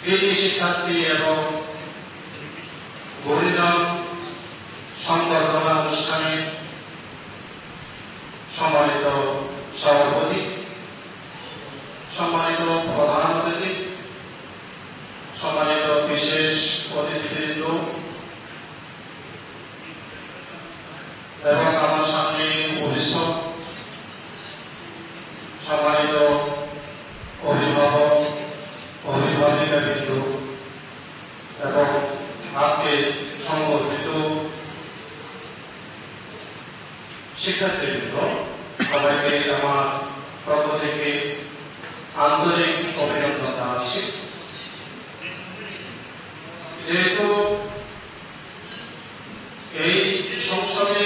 কৃতি শিক্ষার্থী এবং গুরুজন সংবর্ধনা অনুষ্ঠানে সম্মানিত সভাপতি, সম্মানিত প্রধান অতিথি, সম্মানিত বিশেষ অতিথিবৃন্দ এবং আমার সামনে উপবিষ্ট সম্মানিত অভিভাবক, অভিভাবিকাবৃন্দ এবং আজকে সংবর্ধিত শিক্ষার্থীবৃন্দ, সবাইকে আমার পক্ষ থেকে আন্তরিক অভিনন্দন জানাচ্ছি। যেহেতু এই সংসদে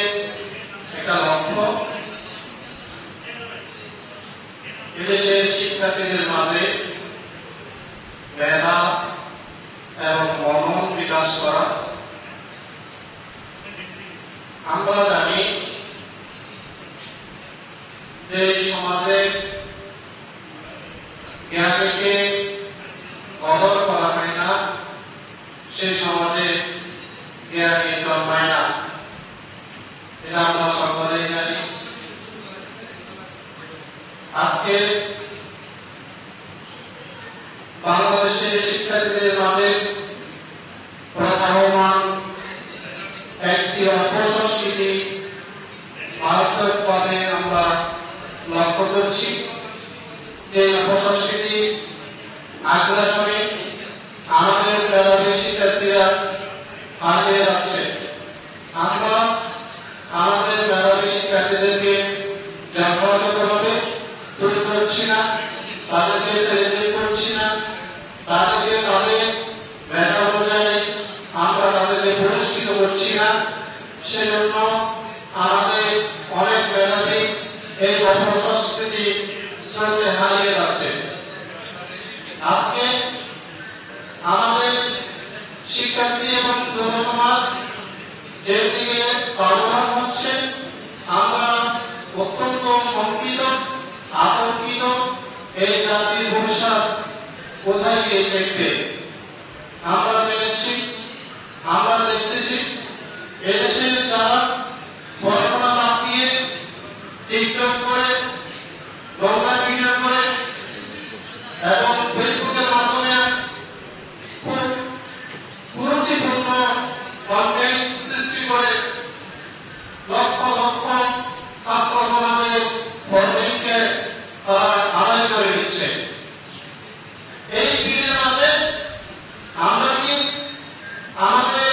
একটা লক্ষ্য এদেশের শিক্ষার্থীদের মাঝে মেধা এবং মনন বিকাশ করা। আমরা জানি যে সমাজে জ্ঞানীকে কদর করা হয় না, সেই সমাজে জ্ঞানী জন্মায় না, এটা আমরা সকলেই জানি। আজকে বাংলাদেশের শিক্ষার্থীদের মাঝে প্রবাহমান একটি অপসংস্কৃতি মারাত্মকভাবে আমরা লক্ষ্য করছি। যে অপসংস্কৃতি আগ্রাসনে আমাদের মেধাবী শিক্ষার্থীরা হারিয়ে যাচ্ছে। আমরা আমাদের মেধাবী শিক্ষার্থীদেরকে যথাযথভাবে তুলে ধরছি না, তাদেরকে সেলিব্রেট করছি না, তাদেরকে তাদের মেধা অনুযায়ী আমরা তাদেরকে পুরস্কৃত করছি না। সেজন্য আমাদের অনেক মেধাবী এই অপসংস্কৃতি স্রোতে হারিয়ে যাচ্ছে। আজকে আমাদের শিক্ষার্থী এবং যুব সমাজ যেদিকে বাড়ানো হচ্ছে, আমরা অত্যন্ত শঙ্কিত, আতঙ্কিত। এই জাতির ভবিষ্যৎ কোথায় গিয়ে ঠেকবে? আমরা জেনেছি, আমরা দেখতেছি এদেশের যারা পড়াশোনা বাদ দিয়ে টিকটক করে, নোংরা ভিডিও করে এবং ফেসবুকের মাধ্যমে খুব কুরুচিপূর্ণ কন্টেন্ট সৃষ্টি করে লক্ষ লক্ষ ছাত্র সমাজের ভোটকে আদায় করে নিচ্ছে। এই ভিড়ের মাঝে আমরা কি আমাদের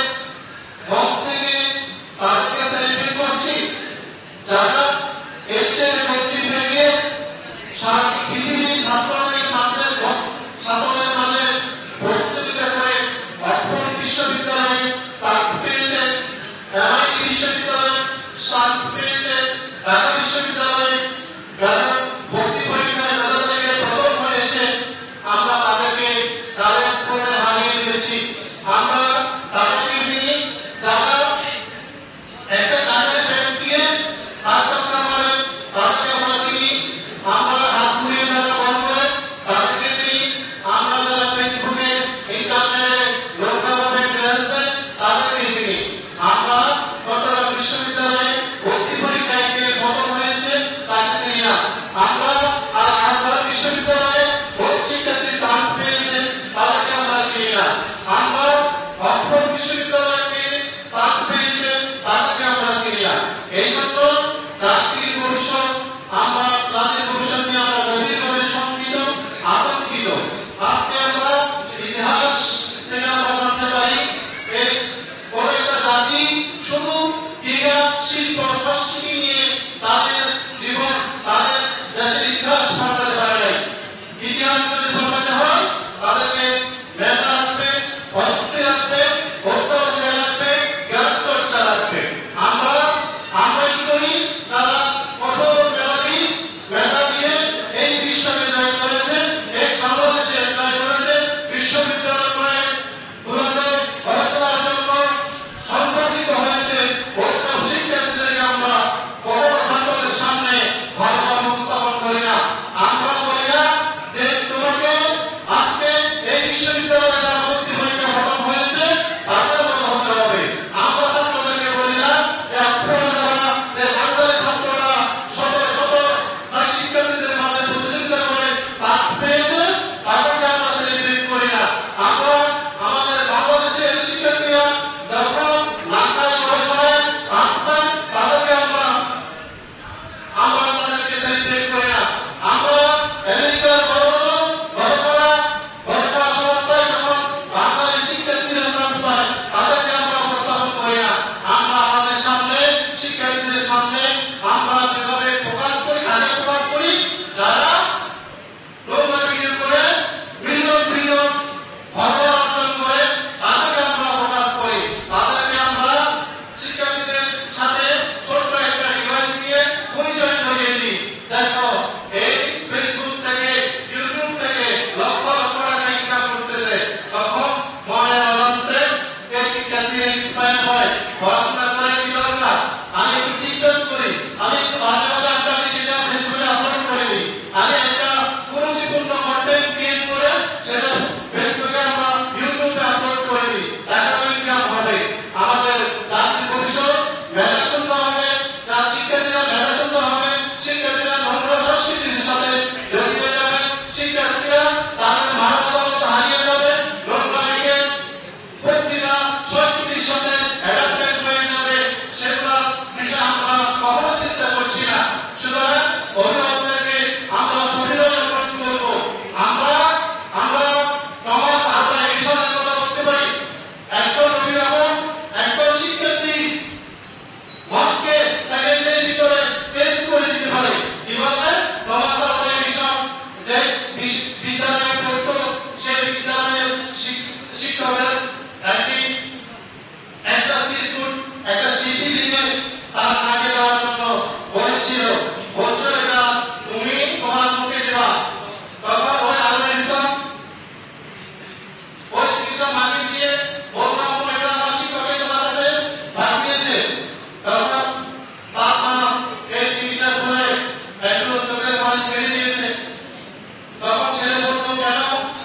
কেন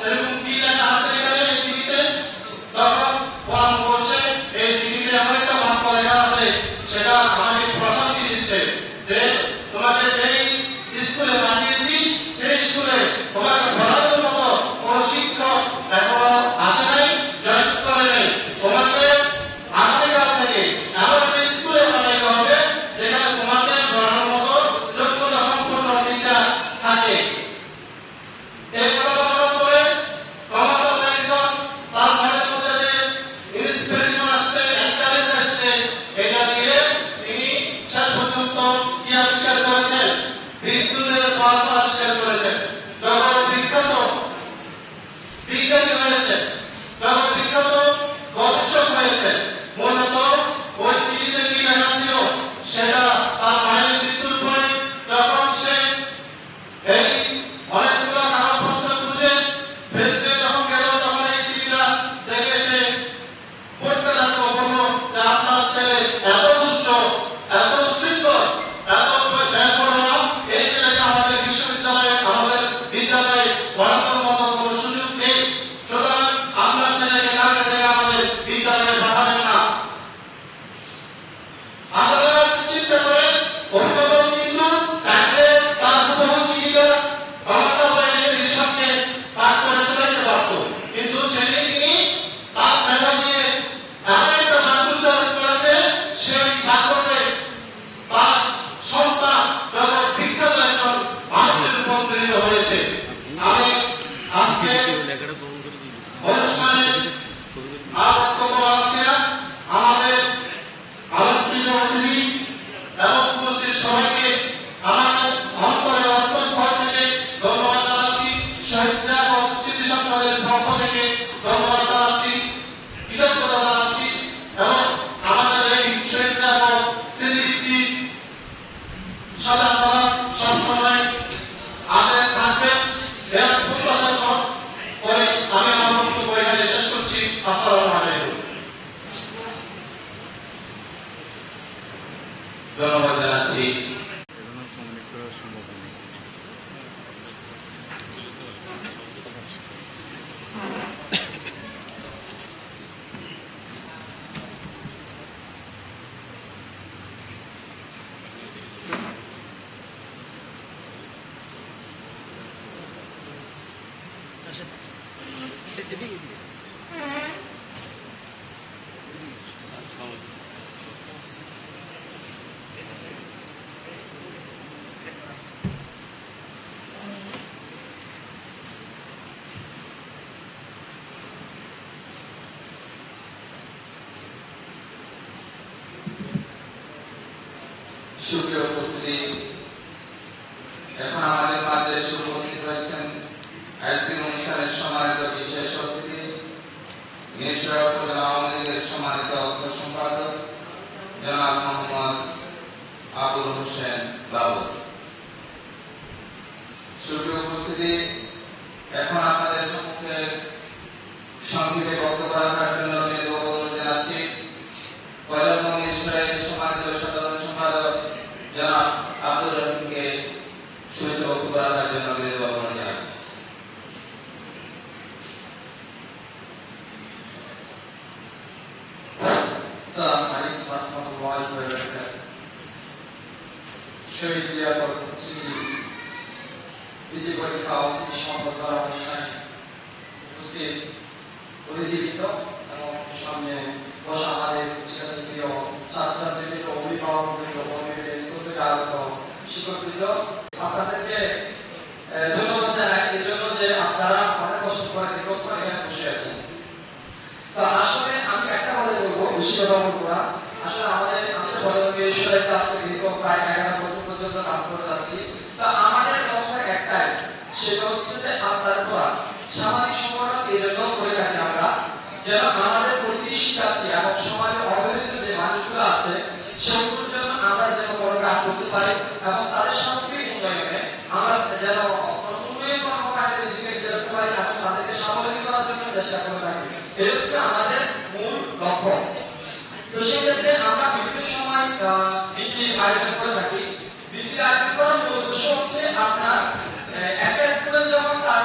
এরকম কি লেখা আছে এখানে এই সিটিতে, তখন কোরআন বলছে এই সিটিতে এমন একটা বাক্য লেখা আছে সেটা আমাকে প্রশান্তি দিচ্ছে যে তোমাকে যেই স্কুলে পাঠিয়েছি সেই স্কুলে তোমাকে পড়ানোর মতো কোনো শিক্ষক এখনো আসে নাই, জয়েন করে নাই। তোমাকে আগামীকাল থেকে এমন একটা স্কুলে পাঠাইতে হবে যেখানে তোমাকে পড়ানোর মতো যোগ্যতা সম্পন্ন টিচার থাকে। এই কথা বলার পরে টমাটো একজন তার মনের মধ্যে যে ইন্সপিরেশন আসছে, এনকারেজ আসছে, এটা দিয়ে তিনি শেষ পর্যন্ত কি আবিষ্কার করেছেন, বিদ্যুতের বাল্ব আবিষ্কার করেছেন। যখন বিখ্যাত বিজ্ঞানী হয়েছেন, যখন বিখ্যাত গবেষক হয়েছেন, মূলত ওই চিঠিতে কি লেখা ছিল সেটা তার মায়ের মৃত্যুর পরে যখন সে এই অনেকগুলো কাগজপত্র খুঁজে ফেলতে যখন গেল তখন এই চিঠিটা দেখে সে পড়তে লাগলো, বলল যে আপনার ছেলে এত দুষ্ট, এত উশৃঙ্খল, এত বেপরোয়া, এই ছেলেকে আমাদের বিশ্ববিদ্যালয়ে আমাদের বিদ্যালয়ে পড়ানোর মতো কোনো সুযোগ নেই, সুতরাং আমরা ছেলেকে কালকে থেকে আমাদের বিদ্যালয়ে পাঠাবেন না। আপনারা চিন্তা করেন অভিভাবক কিন্তু চাইলে তার হুবহু চিঠিটা ক্ষমতা বাহিনীর সঙ্গে পাঠ করে শোনাইতে পারত, কিন্তু সেদিন তিনি তার মেধা দিয়ে এমন একটা বাক্য উচ্চারণ করেছে সেই বাক্যতে তার সন্তান যখন বিখ্যাত একজন মানুষের রূপান্তরিত হয়েছে। আমি আজকে অনুষ্ঠানে আর বক্তব্য রাখছি না, আমাদের আলোকপ্রিয় অতিথি এবং উপস্থিত সবাইকে আমার অন্তরের অন্তঃস্থল থেকে ধন্যবাদ জানাচ্ছি, সাহিত্য এবং স্মৃতি সংসদের পক্ষ থেকে ধন্যবাদ জানাচ্ছি, কৃতজ্ঞতা জানাচ্ছি এবং আমাদের এই সাহিত্য এবং স্মৃতিভিত্তিক সাথে আপনারা সবসময় আমাদের থাকবেন এর প্রত্যাশা করে আমি আমার বক্তব্য এখানে শেষ করছি। আসসালামু আলাইকুম। ধন্যবাদ জানাচ্ছি। সুপ্রিয় উপস্থিতি, এখন আমাদের মাঝে উপস্থিত রয়েছেন আজকের অনুষ্ঠানের সম্মানিত বিশেষ অতিথি, মিরসরাই উপজেলা আওয়ামী লীগের সম্মানিত অর্থ সম্পাদক জনাব মোহাম্মদ আবুল হোসেন বাবু। সুপ্রিয় উপস্থিতি, এখন আপনাদের সম্মুখে সংক্ষেপে বক্তব্য রাখার জন্য অনুরোধ জানাচ্ছি মিরসরাইয়ের সম্মানিত সাধারণ সম্পাদক জনাব আব্দুর রহিমকে শুভেচ্ছা বক্তব্য রাখার জন্য অনুরোধ জানাচ্ছি। আসসালামু আলাইকুম ওয়া রাহমাতুল্লাহি ওয়া বারাকাতুহু। শহীদ লিয়াকত স্মৃতি দ্বিতীয় পরীক্ষা অতিথি সম্পর্ক অনুষ্ঠানে উপস্থিত অতিথিবৃন্দ এবং সামনে বসা আমাদের প্রিয় ছাত্রছাত্রীবৃন্দ, অভিভাবকবৃন্দ, স্কুল থেকে আগত শিক্ষকবৃন্দ, আপনাদেরকে ধন্যবাদ জানাই এই জন্য যে আপনারা অনেক কষ্ট করে দীর্ঘক্ষণ এখানে বসে আছেন। তো আসলে আমি একটা কথা বলবো, বেশি কথা বলবো না। আসলে আমি বিশ্ববিদ্যালয়ের কাছ থেকে দীর্ঘ প্রায় 11 বছর পর্যন্ত কাজ করে যাচ্ছি। তো আমাদের লক্ষ্য একটাই, সেটা হচ্ছে যে আপনার পড়া সামাজিক সংগঠন এই জন্য করে থাকি আমরা, যেন আমাদের প্রতিটি শিক্ষার্থী এবং সমাজে অবহেলিত যে মানুষগুলো আছে সেগুলোর জন্য আমরা যেন বড় কাজ করতে পারি এবং তাদের সামগ্রিক উন্নয়নে আমরা যেন উন্নয়ন কর্মকাণ্ডে নিজেকে যেতে পারি এবং তাদেরকে স্বাবলম্বী করার জন্য চেষ্টা করে থাকি। এই হচ্ছে আমাদের মূল লক্ষ্য। তো সেক্ষেত্রে আমরা বিভিন্ন সময় বিক্রির আয়োজন করে থাকি। বিক্রির আয়োজন করার মূল উদ্দেশ্য হচ্ছে আপনার একটা স্টুডেন্ট যখন তার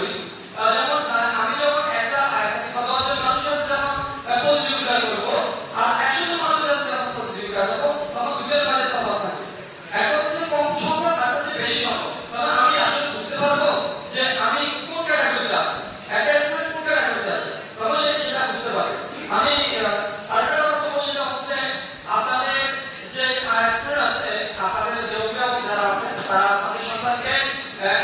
করি। যেমন আমি যখন একটা 10 জন মানুষের সাথে যখন প্রতিযোগিতা করবো আর 100 জন মানুষের সাথে যখন প্রতিযোগিতা করবো তখন দুটোর মাঝে তফাৎ থাকে। একটা হচ্ছে কম সংখ্যক আর হচ্ছে বেশি সংখ্যক। তখন আমি আসলে বুঝতে পারবো যে আমি কোন ক্যাটাগরিতে আছি, একটা স্টুডেন্ট কোন ক্যাটাগরিতে আছে, তখন সে সেটা বুঝতে পারবে। আমি আরেকটা কথা বলবো সেটা হচ্ছে আপনাদের যে স্টুডেন্ট আছে, আপনাদের যে অভিভাবক যারা আছে তারা তাদের সন্তানকে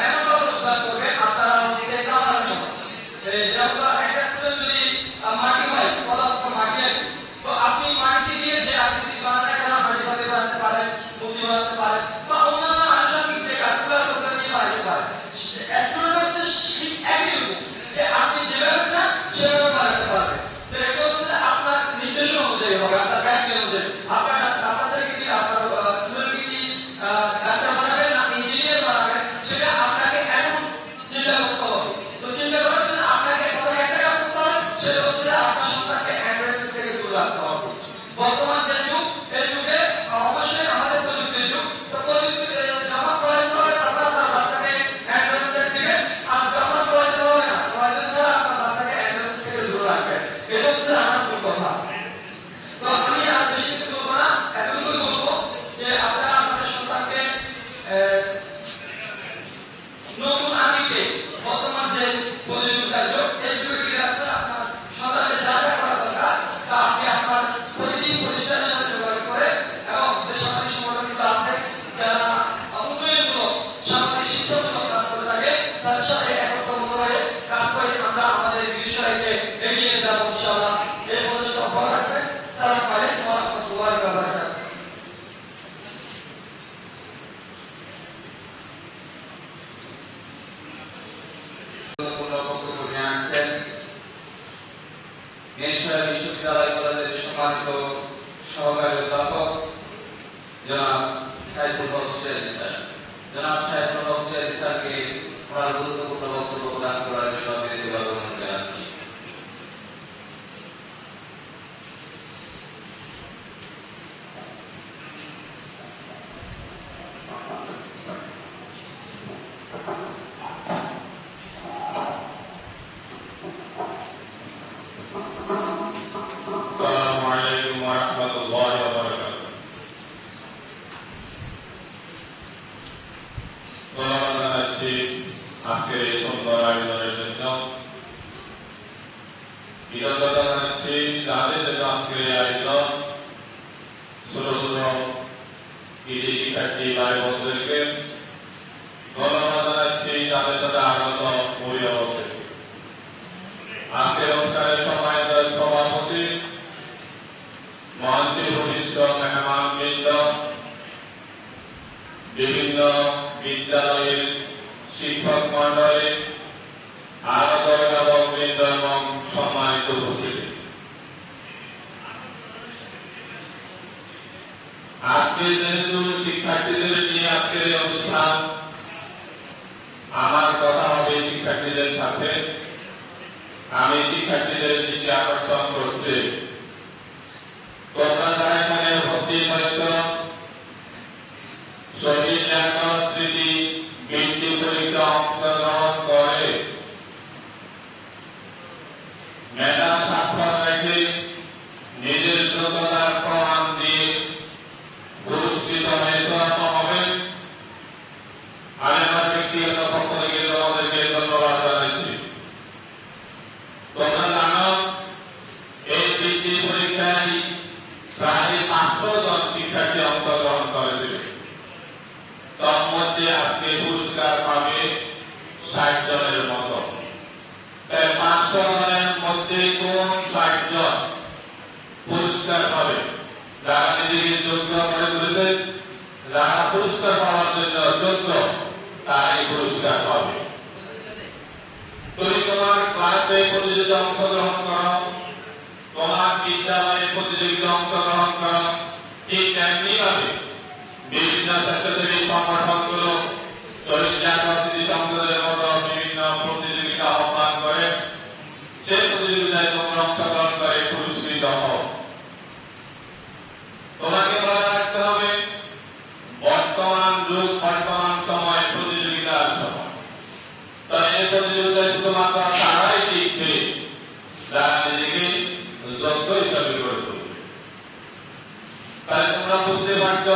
এমন ভাবে উদ্ধার করবে আপনারা হচ্ছে কামানোর মতো। যেমন একটা স্টুডেন্ট যদি মাটি হয়, পদার্থ মাটি হয়, তো আপনি মাটি দিয়ে যে আকৃতি বানাতে কেন হাঁড়ি পাতি বানাতে পারেন, মূর্তি বানাতে পারেন বা অন্যান্য আনুষঙ্গিক যে কাজগুলো আছে ওগুলো নিয়ে বানাতে পারেন। স্টুডেন্ট হচ্ছে একই রকম যে আপনি যেভাবে চান সেভাবে বানাতে পারবেন। তো এটা হচ্ছে আপনার নির্দেশনা অনুযায়ী হবে, আপনার ব্যাখ্যা অনুযায়ী। আপনার ছেলেকে কি আপনার স্টুডেন্টকে কি ডাক্তার বানাবেন না ইঞ্জিনিয়ার বানাবেন সেটা আপনাকে এখন চিন্তা করতে হবে। তো চিন্তা করার জন্য আপনাকে একটা কাজ করতে হবে, সেটা হচ্ছে আপনার সন্তানকে অ্যান্ড্রয়েড থেকে দূরে রাখতে হবে। বর্তমান যে যুগ, এই যুগে অবশ্যই আমাদের প্রযুক্তির যুগ। তো প্রযুক্তি যখন প্রয়োজন হবে তখন আপনার বাচ্চাকে অ্যান্ড্রয়েড সেট দিবেন, আর যখন প্রয়োজন হবে না, প্রয়োজন ছাড়া আপনার বাচ্চাকে অ্যান্ড্রয়েড থেকে দূরে রাখবেন। এটা হচ্ছে আমার মূল কথা। তো আমি আর বেশি কিছু বলবো না, এতটুকুই বলবো যে আপনারা আপনাদের সন্তানকে নতুন আদিতে বর্তমান যে প্রতিযোগিতার যুগ, এই যুগে আপনারা আপনার সন্তানকে যা যা করা দরকার তা আপনি আপনার প্রতিটি প্রতিষ্ঠানের সাথে যোগাযোগ করে এবং যে সামাজিক সংগঠনগুলো আছে যারা উন্নয়নমূলক সামাজিক শিক্ষামূলক কাজ করে থাকে তাদের সাথে একত্রিত হয়ে কাজ করে আমরা আমাদের বিষয়কে এগিয়ে যাব ইনশাআল্লাহ। এই প্রচেষ্টা অব্যাহত রাখবে। আসসালামু আলাইকুম ওয়া রাহমাতুল্লাহি ওয়া বারাকাতুহু। বিশ্ববিদ্যালয় কলেজের সম্মানিত সহকারী অধ্যাপক জনাব সাইফুল হক সিরাজি স্যার, জনাব সাইফুল হক সিরাজি স্যারকে ওনার গুরুত্বপূর্ণ বক্তব্য প্রদান করার জন্য বিনীতভাবে অনুরোধ জানাচ্ছি। আসসালামু আলাইকুম ওয়া রাহমাতুল্লাহি ওয়া বারাকাতুহু। ধন্যবাদ জানাচ্ছি আজকের এই সুন্দর আয়োজনের জন্য। কৃতজ্ঞতা জানাচ্ছি যাদের জন্য আজকের এই আয়োজন, ছোট ছোট কৃষি শিক্ষার্থী ভাই বোনদেরকে। ধন্যবাদ জানাচ্ছি তাদের সাথে আগত অভিভাবকদেরকে। আজকের অনুষ্ঠানের সম্মানিত সভাপতি, মঞ্চে উপবিষ্ট মেহমানবৃন্দ, বিভিন্ন বিদ্যালয়ের শিক্ষক মন্ডলী, আগত অভিভাবকবৃন্দ এবং সম্মানিত উপস্থিতি, আজকে যেহেতু শিক্ষার্থীদের নিয়ে আজকের এই অনুষ্ঠান, আমার কথা হবে শিক্ষার্থীদের সাথে। আমি শিক্ষার্থীদের দৃষ্টি আকর্ষণ করছি, তোমরা যারা এখানে উপস্থিত হয়েছ শহীদ জাগ্রত স্মৃতি বৃত্তি পরীক্ষা অংশগ্রহণ করে মেধা স্বাক্ষর রেখে নিজের যোগ্যতার প্রমাণ দিয়ে পুরস্কৃত হয়েছ হবে। আমি আমার ব্যক্তিগত পক্ষ থেকে তোমাদেরকে ধন্যবাদ জানাচ্ছি। তোমরা জানো এই বৃত্তি পরীক্ষায় প্রায় 500 জন শিক্ষার্থী অংশগ্রহণ করেছিল। তার মধ্যে আজকে পুরস্কার পাবে 60 জনের মতো। তাই 500 জনের মধ্যে কোন 60 জন পুরস্কার পাবে? যারা নিজেকে যোগ্য মনে করেছে, যারা পুরস্কার পাওয়ার জন্য যোগ্য, তারাই পুরস্কার পাবে। তুমি তোমার ক্লাসে প্রতিযোগিতা অংশগ্রহণ করো, তোমার বিদ্যালয়ে প্রতিযোগিতা অংশগ্রহণ করো, ঠিক তেমনি ভাবে বিভিন্ন স্বেচ্ছাসেবী সংগঠনগুলো শহীদ জাগ্রত স্মৃতি সংসদের মতো বিভিন্ন প্রতিযোগিতা আহ্বান করে, সেই প্রতিযোগিতায় তোমরা অংশগ্রহণ করে পুরস্কৃত হও। তোমাকে মনে রাখতে হবে বর্তমান যুগ, বর্তমান সময় প্রতিযোগিতার সময়। তাই এই প্রতিযোগিতায় শুধুমাত্র তারাই টিকবে যারা নিজেকে যোগ্য হিসাবে গড়ে তুলবে। তাই তোমরা বুঝতে পারছ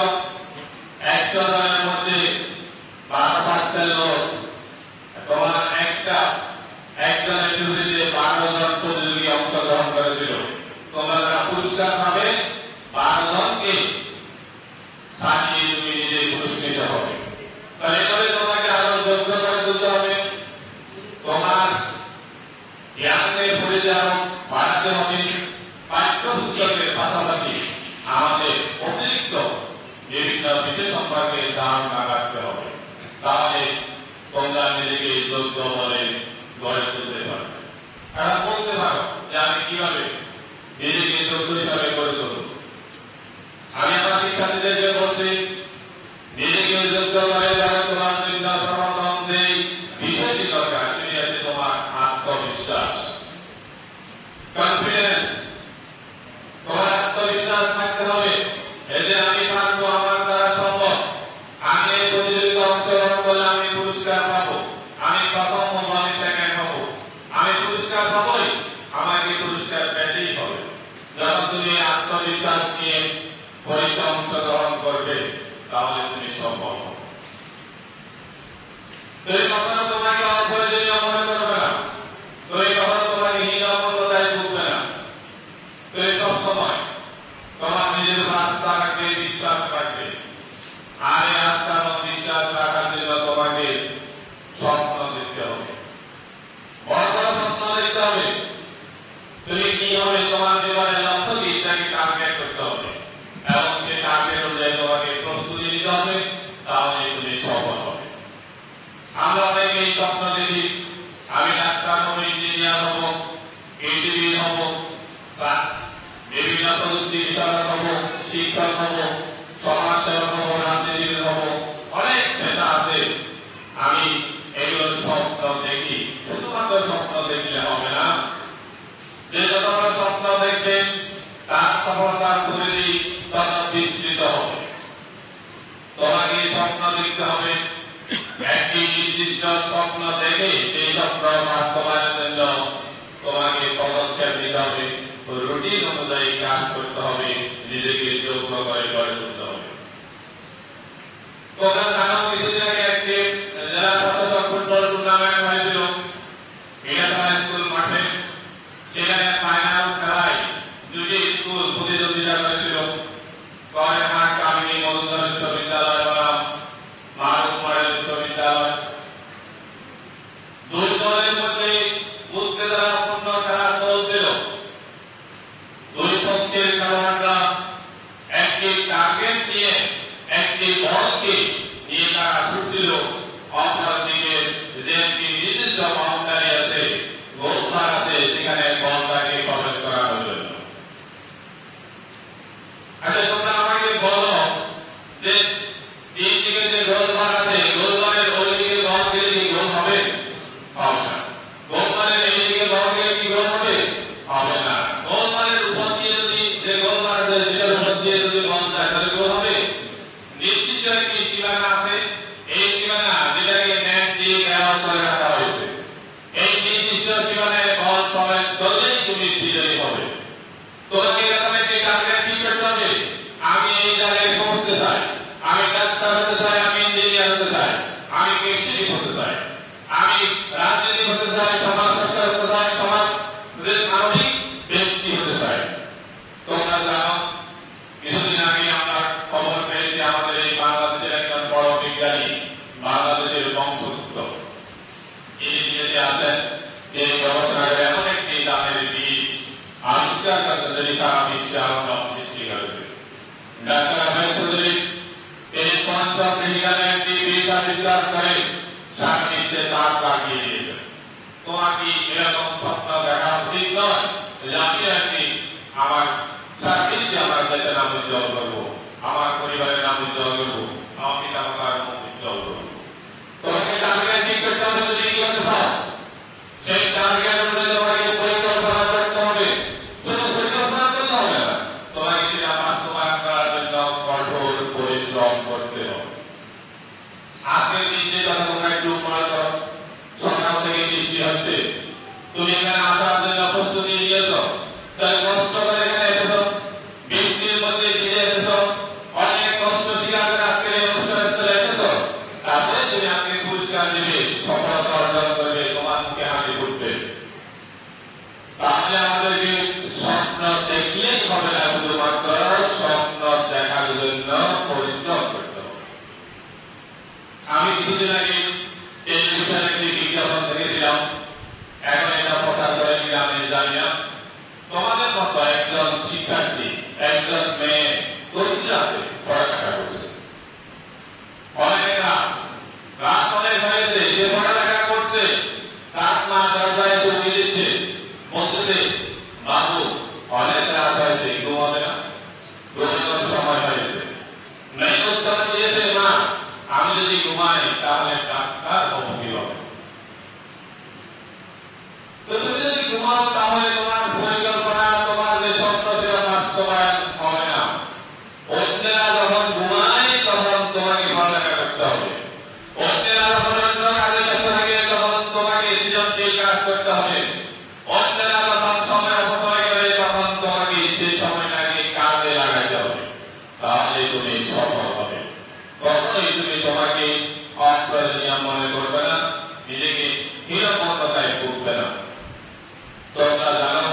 100 জনের মধ্যে 12% লোক, তোমার একজনের বিরুদ্ধে 12 জন প্রতিযোগী অংশগ্রহণ করেছিল। তোমরা যারা পুরস্কার পাবে 12 জনকে সাজিয়ে তুমি নিজে পুরস্কৃত হবে। তাহলে এভাবে তোমাকে আরো যোগ্য করে তুলতে হবে, তোমার জ্ঞানের পরিচয় বাড়াতে হবে। পাঠ্যপুস্তকের পাশাপাশি আমাদের অতিরিক্ত বিভিন্ন বিষয় সম্পর্কে ধারণা রাখতে হবে, তাহলে তোমরা নিজেকে যোগ্য বলে গড়ে তুলতে পারবে। এখন বলতে পারো যে আমি কিভাবে নিজেকে যোগ্য হিসাবে গড়ে তুলব। আমি আমার শিক্ষার্থীদেরকে বলছি, নিজেকে যোগ্য করে গড়ে তোলার জন্য সর্বপ্রথম যে বিষয়টি দরকার সেটি হচ্ছে তোমার আত্মবিশ্বাস, কনফিডেন্স। তোমার আত্মবিশ্বাস থাকতে হবে, এতে আমি পারবো, আমার দ্বারা সম্ভব, আমি এই প্রতিযোগিতা অংশগ্রহণ করলে আমি পুরস্কার পাবো, আমি প্রথম হবো, আমি সেকেন্ড হবো, আমি পুরস্কার পাবোই, আমাকে পুরস্কার পেতেই হবে। যখন তুমি আত্মবিশ্বাস নিয়ে পরীক্ষা অংশগ্রহণ করবে তাহলে তুমি সফল হবে। তুমি কখনো তোমাকে অপ্রয়োজনীয় মনে করবে না, তুমি কখনো তোমাকে হীনমন্যতায় ভুগবে না। তুমি সবসময় তোমার নিজের আস্থা রাখবে, বিশ্বাস রাখবে। আর এই আস্থা এবং বিশ্বাস রাখার জন্য তোমাকে স্বপ্ন দেখতে হবে, বড় বড় স্বপ্ন দেখতে হবে। তুমি কি হবে, তোমার জীবনের লক্ষ্য কি, সেটাকে টার্গেট করতে হবে এবং সেই টার্গেট অনুযায়ী তোমাকে প্রস্তুতি নিতে হবে, তাহলে তুমি সফল হবে। আমরা অনেকেই স্বপ্ন দেখি, আমি ডাক্তার হবো, ইঞ্জিনিয়ার হবো, কৃষিবিদ হবো, বিভিন্ন প্রযুক্তি বিচারক হবো, শিক্ষক হবো, সমাজসেবক হবো, রাজনীতিবিদ হবো, অনেক পেশা আছে। আমি এগুলোর স্বপ্ন দেখি, শুধুমাত্র স্বপ্ন দেখলে হবে না। যে যত বড় স্বপ্ন দেখবেন তার সফলতার পরিধি তত বিস্তৃত হবে। তোমাকে স্বপ্ন দেখতে হবে, একটি নির্দিষ্ট স্বপ্ন দেখে সেই স্বপ্ন বাস্তবায়নের জন্য তোমাকে পদক্ষেপ নিতে হবে, রুটিন অনুযায়ী কাজ করতে হবে, নিজেকে যোগ্য করে গড়ে তুলতে হবে। তোমরা জানো কিছুদিন আগে একটি জেলা প্রশাসক ফুটবল টুর্নামেন্ট হয়েছিল স্কুল মাঠে। সেখানে ফাইনাল খেলায় দুটি স্কুল প্রতিযোগিতা করেছিল, কয়মার কামিনী মজুমদার বিশ্ববিদ্যালয় এবং মারুফ মডেল বিশ্ববিদ্যালয়। দুই দলের মধ্যে উত্তেজনাপূর্ণ খেলা চলছিল। দুই পক্ষের খেলোয়াড়রা একটি টার্গেট নিয়ে, একটি বলকে নিয়ে তারা ছুটছিল। অপরদিকে যে একটি নির্দিষ্ট বাউন্ডারি আছে, গোলমার আছে, সেখানে বলটাকে প্রবেশ করানোর জন্য। আচ্ছা, তোমরা আমাকে বলো যে তিন দিকে যে গোলমার আছে, গোলমারের ওই দিকে বল গেলে কি গোল হবে? হবে না। গোলমারের এই দিকে বল গেলে কি গোল হবে? হবে না। গোলমারের উপর দিয়ে যদি যে গোলমার আছে সেটার উপর দিয়ে যদি বল যায় তাহলে গোল হবে? নির্দিষ্ট একটি সীমানা আছে, এই সীমানা যেটাকে নেট দিয়ে ঘেরাও করে রাখা হয়েছে। এই নির্দিষ্ট সীমানায় বল প্রবেশ করলেই তুমি বিজয়ী হবে। তোমাকে এরকম একটি টার্গেট ঠিক করতে হবে, আমি এই জায়গায় পৌঁছতে চাই, আমি ডাক্তার হতে চাই, আমি ইঞ্জিনিয়ার হতে চাই, আমি কৃষিবিদ হতে চাই, আমি রাজনীতি হতে চাই, সমাজ সংস্কার হতে চাই, সমাজের মানবিক ব্যক্তি হতে চাই। তোমরা জানো কিছুদিন আগে আমরা খবর পেয়েছি আমাদের এই বাংলাদেশের একজন বড় বিজ্ঞানী, বাংলাদেশের বংশোদ্ভূত, ইনি বিদেশে আছেন, এই গবেষণাগারে এমন একটি দামের বীজ আবিষ্কার করেছেন যেটি সারা বিশ্বে আলোড়ন সৃষ্টি করেছে। ডাক্তার আহমেদ চৌধুরী এই পঞ্চম বিজ্ঞানে একটি বীজ আবিষ্কার করে সারা বিশ্বে তাক লাগিয়ে দিয়েছেন। তোমার কি এরকম স্বপ্ন দেখা উচিত নয় যে আমি একটি আমার সারা বিশ্বে আমার দেশের নাম উজ্জ্বল করবো, আমার পরিবারের নাম উজ্জ্বল করবো, আমার পিতা মাতার নাম উজ্জ্বল করবো? তোমাকে টার্গেট ঠিক করতে হবে, তুমি কি করতে চাও সেই টার্গেট অনুযায়ী তোমাকে পরিকল্পনা করতে হবে। শুধু পরিকল্পনা করতে হবে না, তোমাকে সেটা বাস্তবায়ন করার জন্য কঠোর পরিশ্রম করতে হবে। আজকের দিন যে কথা তোমরা একটু মনে করো, সকাল থেকে বৃষ্টি হচ্ছে, তুমি এখানে আসার জন্য প্রস্তুতি নিয়েছো, তাই কষ্ট করে এখানে এসেছো, বৃষ্টির মধ্যে ভিজে এসেছো, অনেক কষ্ট স্বীকার করে আজকের এই অনুষ্ঠানস্থলে এসেছো, তারপরে তুমি আজকে পুরস্কার দিবে, সফলতা অর্জন করবে, তোমার মুখে হাসি ফুটবে। তাহলে আমাদেরকে স্বপ্ন দেখলেই হবে না, শুধুমাত্র স্বপ্ন দেখার জন্য পরিশ্রম করতে হবে। আমি কিছুদিন আগে টেলিভিশনে একটি বিজ্ঞাপন দেখেছিলাম, এখন এটা প্রচার করে কিনা আমি জানি না। তোমাদের মতো একজন শিক্ষার্থী, একজন মেয়ে গভীর রাতে পড়ালেখা করছে, অনেক রাত অনেক হয়েছে, যে পড়ালেখা করছে তার মা দরজায় এসে উঠে দিচ্ছে, বলতেছে বাবু অনেক রাত হয়েছে, ঘুমাবে না, ঘুমানোর সময় হয়েছে। মেয়ে উত্তর দিয়েছে, মা আমি যদি ঘুমাই তাহলে ডাক্তার হবো কিভাবে? তো তুমি যদি ঘুমাও তাহলে তোমার পরিকল্পনা, তোমার যে স্বপ্ন সেটা বাস্তবায়ন হবে না। অন্যেরা যখন ঘুমায় তখন তোমাকে পড়ালেখা করতে হবে, অন্যেরা যখন অন্য কাজে ব্যস্ত থাকে তখন তোমাকে সৃজনশীল কাজ করতে হবে, অন্যেরা যখন সময় অপচয় করে তখন তোমাকে সেই সময়টাকে কাজে লাগাতে হবে, তাহলে তুমি সফল হবে। কখনোই তুমি তোমাকে অপ্রয়োজনীয় মনে করবে না, নিজেকে হীনমন্যতায় ভুগবে না। তোমরা জানো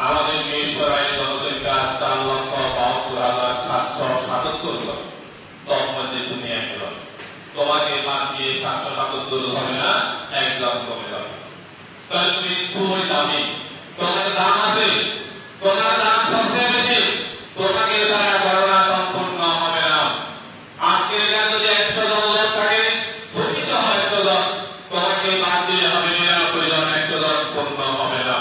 আমাদের মিরসরাই জনসংখ্যা 4,72,777 জন, তোর মধ্যে তুমি একজন, তোমাকে বাদ দিয়ে 777 হবে না, একজন কমে যাবে। তাহলে তুমি খুবই দামি, তোমার দাম আছে, তোমার দাম সবচেয়ে বেশি, তোমাকে তারা গণনা সম্পূর্ণ হবে না। আজকে এখানে যদি 100 জন লোক থাকে, তুমি সহ 100 জন, তোমাকে বাদ দিয়ে হবে 99 জন, 100 জন পূর্ণ হবে না।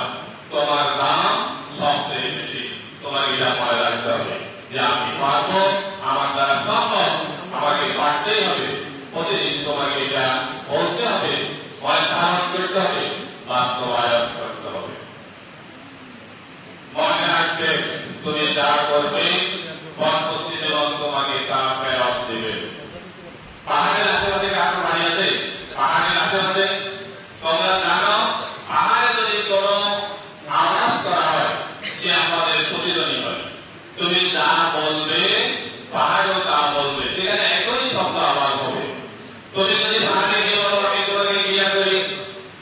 তোমার দাম সবচেয়ে বেশি, তোমাকে এটা মনে রাখতে হবে যে আমি পারবো, আমার দ্বারা সম্ভব, আমাকে পারতেই হবে। প্রতিদিন তোমাকে এটা বলতে হবে, মনে ধারণ করতে হবে, বাস্তবায়ন করতে হবে। মনে রাখবে তুমি যা করবে পরবর্তী জীবন তোমাকে তা ফেরত দেবে। পাহাড়ের আশেপাশে কার বাড়ি আছে? পাহাড়ের আশেপাশে তোমরা জানো পাহাড়ে যদি কোনো আওয়াজ করা হয় সে আমাদের প্রতিধ্বনি হয়। তুমি যা বলবে পাহাড়ও তা বলবে, সেখানে একই শব্দ আওয়াজ হবে। তুমি যদি পাহাড়ে গিয়ে বলো আমি তোমাকে ঘৃণা করি,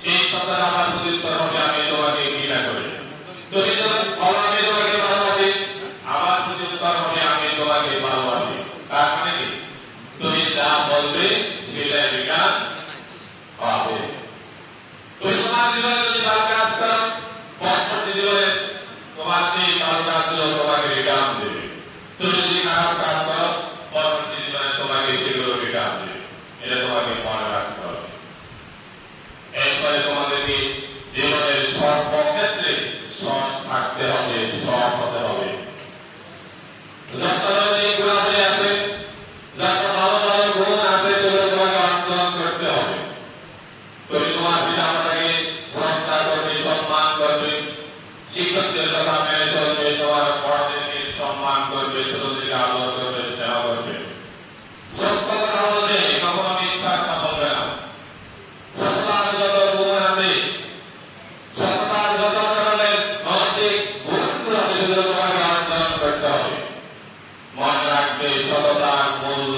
সেই শব্দের আবার প্রত্যুত্তর হবে আমি তোমাকে ঘৃণা করি। তুমি যদি বলো আমি তোমাকে ভালোবাসি, আবার প্রত্যুত্তর হবে আমি তোমাকে ভালোবাসি। তার মানে কি? তুমি যা বলবে সেটাই বিজ্ঞান পাবে। তুমি তোমার জীবনে যদি ভালো কাজ করো, পরবর্তী জীবনে তোমার সেই ভালো কাজগুলো তোমাকে বিজ্ঞান দেবে। তুমি যদি খারাপ কাজ করো, পরবর্তী জীবনে তোমাকে সেগুলো বিজ্ঞান দেবে। এটা তোমাকে মনে রাখতে হবে। এরপরে তোমাদেরকে জীবনের সর্বক্ষেত্রে সৎ থাকতে হবে, সৎ হতে হবে। যত নৈতিক গুণাবলী আছে, যত ভালো ভালো গুণ আছে সেগুলো তোমাকে অর্জন করতে হবে। তুমি তোমার পিতা মাতাকে শ্রদ্ধা করবে, সম্মান করবে, শিক্ষকদের কথা মেনে চলবে, তোমার বড়দেরকে সম্মান করবে, ছোটদেরকে আদর করবে, স্নেহ করবে। সত্য কথা বলবে, কখনো মিথ্যা কথা বলবে না। সততার যত গুণ আছে, সততার যত ধরনের নৈতিক গুণগুলো আছে সেগুলো তোমাকে অর্জন করতে হবে। মনে রাখবে সততার মূল্য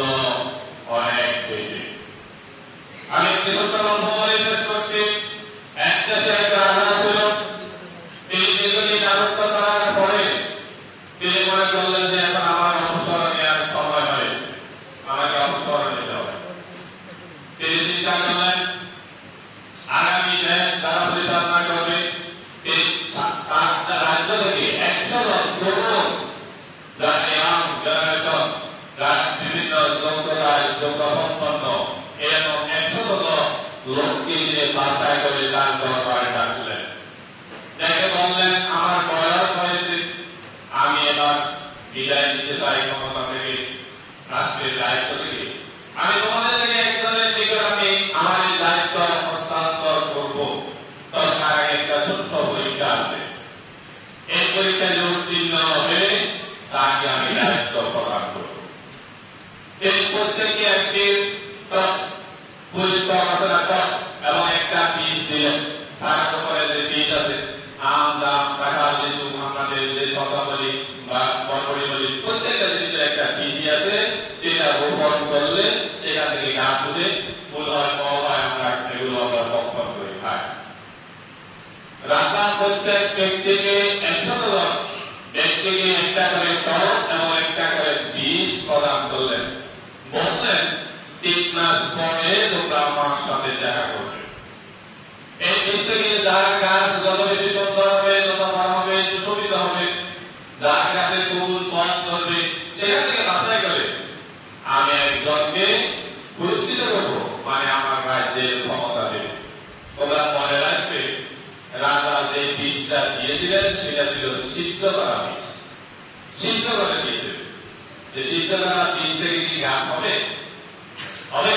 অনেক বেশি। আমি একটি সত্য গল্প বলে শেষ করছি। এক দেশে এক রাজা ছিল, তিনি দীর্ঘদিন রাজত্ব করার পরে তিনি মনে করলেন যে এখন আমার অবসর নেওয়ার সময় হয়েছে, আমাকে অবসর নিতে হবে। তিনি চিন্তা করলেন আগামী দেশ তারা পরিচালনা করবে, তিনি তার রাজ্য থেকে 100 জন তরুণ যারা ইয়াং জেনারেশন, যারা বিভিন্ন যোগ্যতায় যোগ্যসম্পন্ন এরকম 100 জন লোককে দিয়ে বাছাই করে তার দরবারে ডাকলেন। ডেকে বললেন আমার বয়স হয়েছে, আমি এবার বিদায় নিতে চাই ক্ষমতা থেকে, রাষ্ট্রের দায়িত্ব থেকে। আমি তোমাদের থেকে একজনের দিকে আমি আমার এই দায়িত্ব হস্তান্তর করব। দরকার একটা ছোট্ট পরীক্ষা আছে, এই পরীক্ষায় যে উত্তীর্ণ হবে তাকে আমি দায়িত্ব প্রদান করব। এই প্রত্যেকে একটি এবং একটা পিস দিলেন। সারা উপরে যে পিস আম দাম কাঁঠাল লিচু আমাদের যে শশাবলী বা বরবটি বলি প্রত্যেকটা জিনিসের একটা কৃষি আছে, যেটা রোপণ করলে সেখান থেকে গাছ উঠে ফুল হয়, ফল হয়, আমরা এগুলো আমরা ভক্ষণ করে খাই। রাজা প্রত্যেক ব্যক্তিকে 100 জন ব্যক্তিকে একটা করে টব এবং একটা করে বীজ প্রদান করলেন, বললেন 3 মাস পরে তোমরা আমার সাথে দেখা করবে। এই বীজ থেকে যার গাছ যত বেশি সুন্দর হবে, যত বড় হবে, সুশোভিত হবে, যার গাছে ফুল ফল ধরবে, সেখান থেকে বাছাই করে আমি একজনকে পুরস্কৃত করবো, মানে আমার রাজ্যের ক্ষমতা দেবে। তোমরা মনে রাখবে, রাজা যে বীজটা দিয়েছিলেন সেটা ছিল সিদ্ধ করা বীজ, সিদ্ধ করে দিয়েছিলেন। যে সিদ্ধ করা বীজ থেকে কি গাছ হবে? হবে?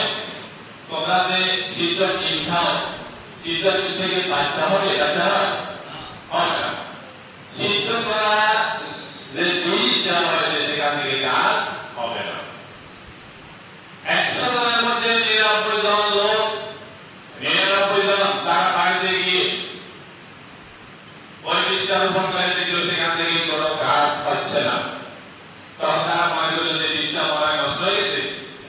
তোমরা যে সিদ্ধ ডিম খাও, সিদ্ধ ডিম থেকে বাচ্চা হবে? বাচ্চা হবে না। সিদ্ধ করা যে বীজ দেওয়া হয়েছে সেখান থেকে গাছ হবে না। 100 জনের মধ্যে 99 জন লোক, 99 জন তারা বাড়িতে গিয়ে ওই বীজটা রোপণ করে দেখলো সেখান থেকে কোনো গাছ হচ্ছে না। তখন তারা মনে করলো যে বীজটা মনে হয় নষ্ট হয়ে গেছে,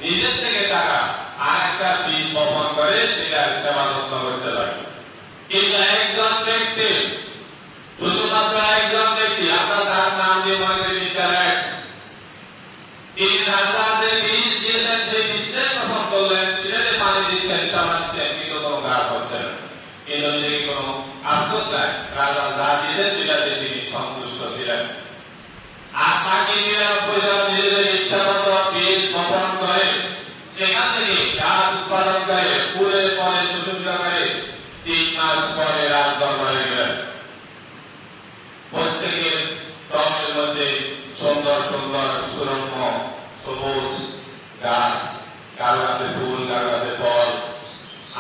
নিজের থেকে তারা আর একটা বীজ বপন করে সেটা সেবা যত্ন করতে লাগে। কিন্তু একজন ব্যক্তি, শুধুমাত্র একজন ব্যক্তি, আমরা তার নাম দিয়ে মনে করি মিস্টার এক্স, এই রাজা যে বীজ দিয়েছেন সেই বীজটাই বপন করলেন, সেটাতে পানি দিচ্ছেন, চালাচ্ছেন, কিন্তু কোনো গাছ হচ্ছে না। কিন্তু যদি কোনো আফসোস নাই, রাজা যা দিয়েছেন সেটাতে তিনি সন্তুষ্ট ছিলেন। আর বাকি 99 জন নিজেদের ইচ্ছা মতো বীজ বপন করে সেখান থেকে গাছ উৎপাদন করে পুরে পরে সুসজ্জিত করে 3 মাস পরে রাজ দরবারে গেলেন। প্রত্যেকের টবের মধ্যে সুন্দর সুন্দর সুরম্য সবুজ গাছ, কারো কাছে ফুল, কারো কাছে ফল,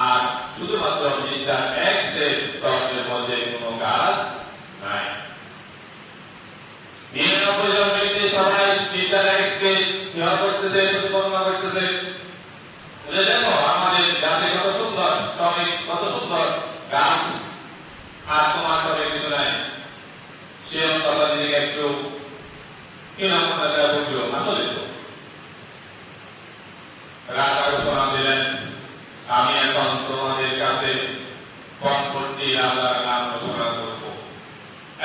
আর শুধুমাত্র মিস্টার এক্স এর টবের মধ্যে কোনো গাছ নাই। 99 জন ব্যক্তি সবাই মিস্টার এক্স কে ইহা করতেছে, প্রতিপন্ন করতেছে, দেখো আমাদের গাছে কত সুন্দর টবে, কত সুন্দর গাছ, আর তোমার টবে কিছু নাই। সে অন্তত নিজেকে একটু বুঝলো, আসলে তো রাজা ঘোষণা দিলেন, আমি এখন তোমাদের কাছে পরবর্তী রাজার নাম ঘোষণা করব।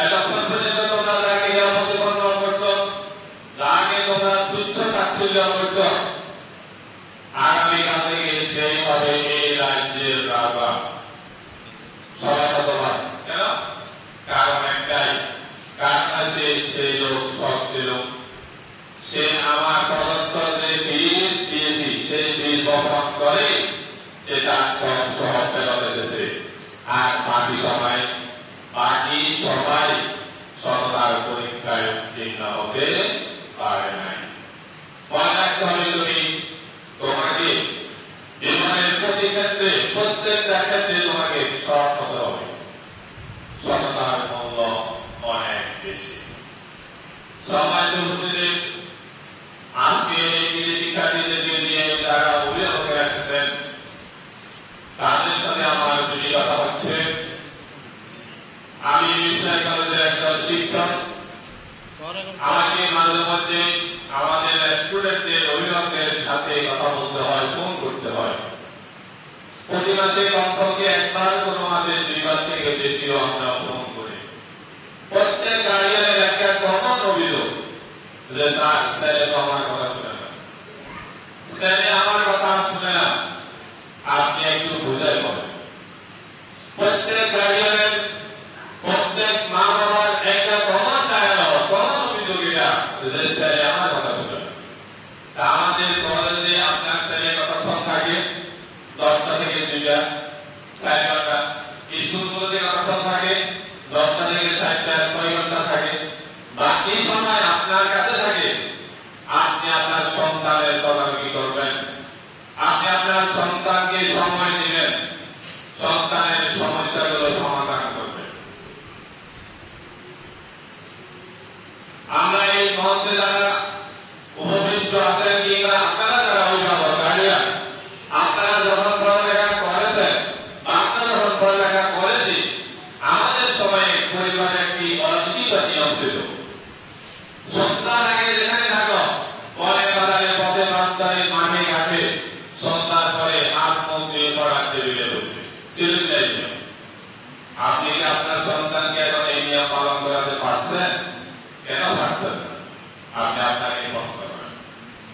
এতক্ষণ পর্যন্ত তোমরা তাকে প্রতিপন্ন করছো, তাকে তোমরা তুচ্ছ তাচ্ছিল্য করছো, আগামীকাল থেকে সেইভাবে এই রাজ্যের রাজা। সবাই ধন্যবাদ। কেন? কারণ একটাই, কার কাছে সেই লোক সব ছিল, সে আমার প্রদত্ত যে বীজ দিয়েছি সেই বীজ বপন করে সেটা কম সহ ফেরত এসেছে। আর বাকি সবাই সততার পরীক্ষায় উত্তীর্ণ হতে পারে নাই। মনে রাখতে হবে, তোমাকে জীবনের প্রতি ক্ষেত্রে, প্রত্যেকটা ক্ষেত্রে তোমাকে সৎ হতে হবে। সততার মূল্য অনেক বেশি। সম্মানিত উপস্থিতি, আজকে এই শিক্ষার্থীদেরকে নিয়ে যারা অভিভাবক আসছেন তাদের সাথে আমার দুটি কথা হচ্ছে। আমি বিষয় কলেজের একজন শিক্ষক, আমাকে মাঝে মধ্যে আমাদের স্টুডেন্টদের অভিভাবকদের সাথে কথা বলতে হয়, ফোন করতে হয়। প্রতি মাসে কমপক্ষে একবার, কোনো মাসে 2 বার থেকে বেশিও আমরা ফোন করি। প্রত্যেক গার্ডিয়ানের একটা কমন অভিযোগ যে স্যার, ছেলে তো আমার কথা শুনে না, ছেলে আমার কথা শুনে না, আপনি একটু বুঝাই বলেন। প্রত্যেক গার্ডিয়ানের, প্রত্যেক মা বাবার একটা কমন ডায়ালগ, কমন অভিযোগ এটা যে ছেলে আমার কথা শুনে না। আমাদের কলেজে আপনার ছেলে কতক্ষণ থাকে? 10টা থেকে 2টা, 4 ঘন্টা। স্কুলগুলোতে কতক্ষণ থাকে? 10টা থেকে 4টা, 6 ঘন্টা থাকে। বাকি সময় আপনার কাছে থাকে। আপনি আপনার সন্তানের তদারকি করবেন, আপনি আপনার সন্তানকে সময় দিবেন, সন্তানের সমস্যাগুলো সমাধান করবেন। আমরা এই মঞ্চে যারা উপবিষ্ট আছেন কিংবা আপনারা যারা অভিভাবক, গার্ডিয়ান, আপনারা যখন পড়ালেখা করেছেন, আমরা যখন পড়ালেখা করেছি, আমাদের সময়ে সন্ধ্যার আগে যেখানে থাকো, পরে বাজারে পথে প্রান্তরে মাঠে ঘাটে, সন্ধ্যার পরে হাত মুখ ধুয়ে পড়ার টেবিলে বসবে। চিরদিন আপনি কি আপনার সন্তানকে এখন এই নিয়ম পালন করাতে পারছেন? কেন পারছেন? আপনি আপনাকে প্রশ্ন করেন,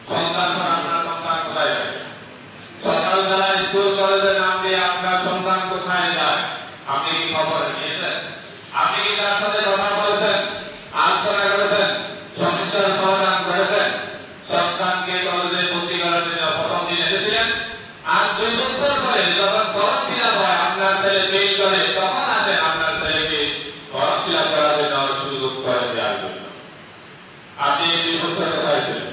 সন্তান আপনার সন্তান কোথায় যায়? সকালবেলা স্কুল কলেজে নাম দিয়ে আপনার সন্তান কোথায় যায়? আপনি কি খবর নিয়েছেন? আপনি কি তার সাথে কথা বলেছেন, আলোচনা করেছেন, সমস্যার সমাধান করেছেন? সন্তানকে কলেজে ভর্তি করার জন্য প্রথম দিন এসেছিলেন, আর 2 বছর পরে যখন ফর্ম ফিল আপ হয়, আপনার ছেলে ফেল করে, তখন আসেন আপনার ছেলেকে ফর্ম ফিল আপ করার জন্য সুযোগ করে দেওয়ার জন্য। আপনি 2 বছর কোথায় ছিলেন?